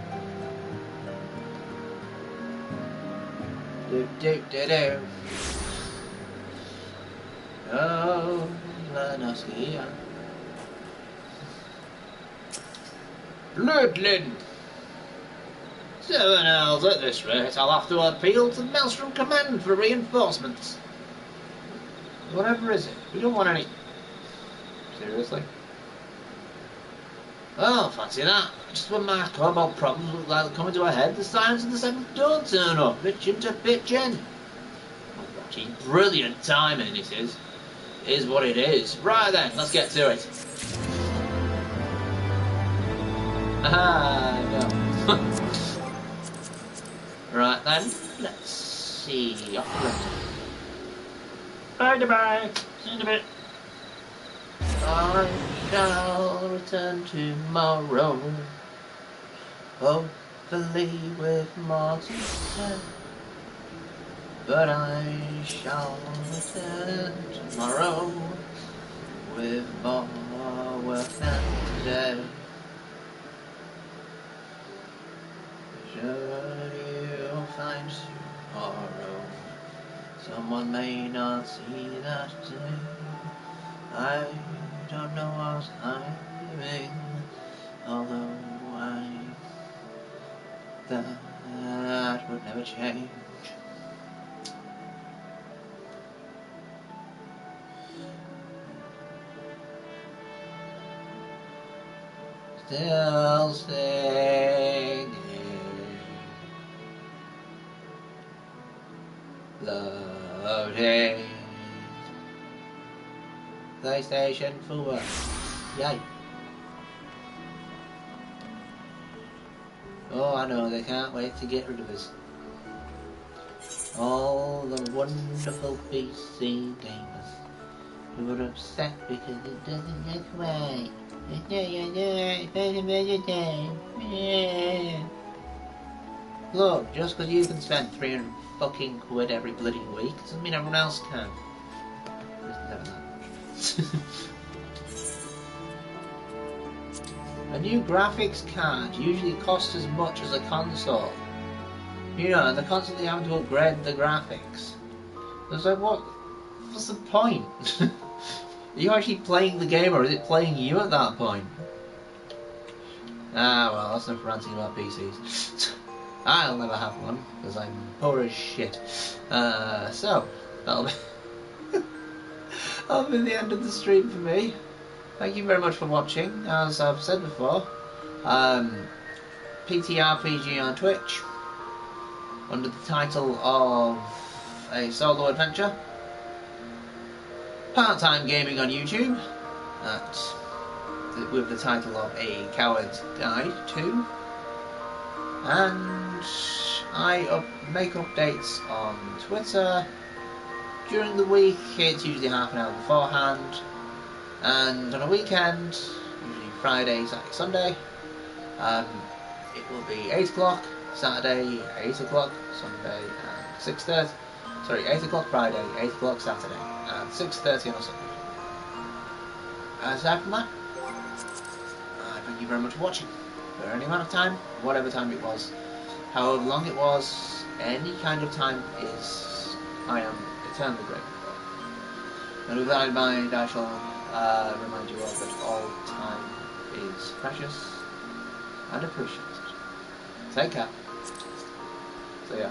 Do. Oh, Lanoskia. Bloodlin! 7 hours at this rate, I'll have to appeal to Maelstrom Command for reinforcements. Whatever is it? We don't want any... Seriously? Oh, fancy that. Just when my cobalt problems look like they're coming to a head, the signs of the 7th don't turn up, bitchin' to bitchin'. Watching brilliant timing, it is. It is what it is. Right then, let's get to it. Ah, no. Right then, let's see. Bye-bye. See you in a bit. I shall return tomorrow, hopefully with more to say. But I shall return tomorrow with more work than today. Should you find tomorrow someone may not see that day, I don't know what I'm doing, although that would never change. Still singing, loading. PlayStation 4. Yay. Oh, I know, they can't wait to get rid of us. All the wonderful PC gamers who are upset because it doesn't look right. Look, just because you can spend 300 fucking quid every bloody week doesn't mean everyone else can. A new graphics card usually costs as much as a console. You know, and they're constantly having to upgrade the graphics. It's like, what's the point? Are you actually playing the game, or is it playing you at that point? Ah, well, that's enough ranting about PCs. I'll never have one, because I'm poor as shit. So, that'll be the end of the stream for me. Thank you very much for watching. As I've said before, PTRPG on Twitch, under the title of a solo adventure. Part-time gaming on YouTube, with the title of A Coward's Guide to. And I make updates on Twitter. During the week, it's usually half an hour beforehand. And on a weekend, usually Friday, Saturday, Sunday, it will be 8 o'clock, Saturday, 8 o'clock, Sunday, and 6:30. Sorry, 8 o'clock Friday, 8 o'clock Saturday, and 6:30 on a Sunday. Aside from that, thank you very much for watching. For any amount of time, whatever time it was, however long it was, any kind of time I am eternally grateful for. And with that in mind, I shall remind you all that all time is precious and appreciated. Take care. See ya.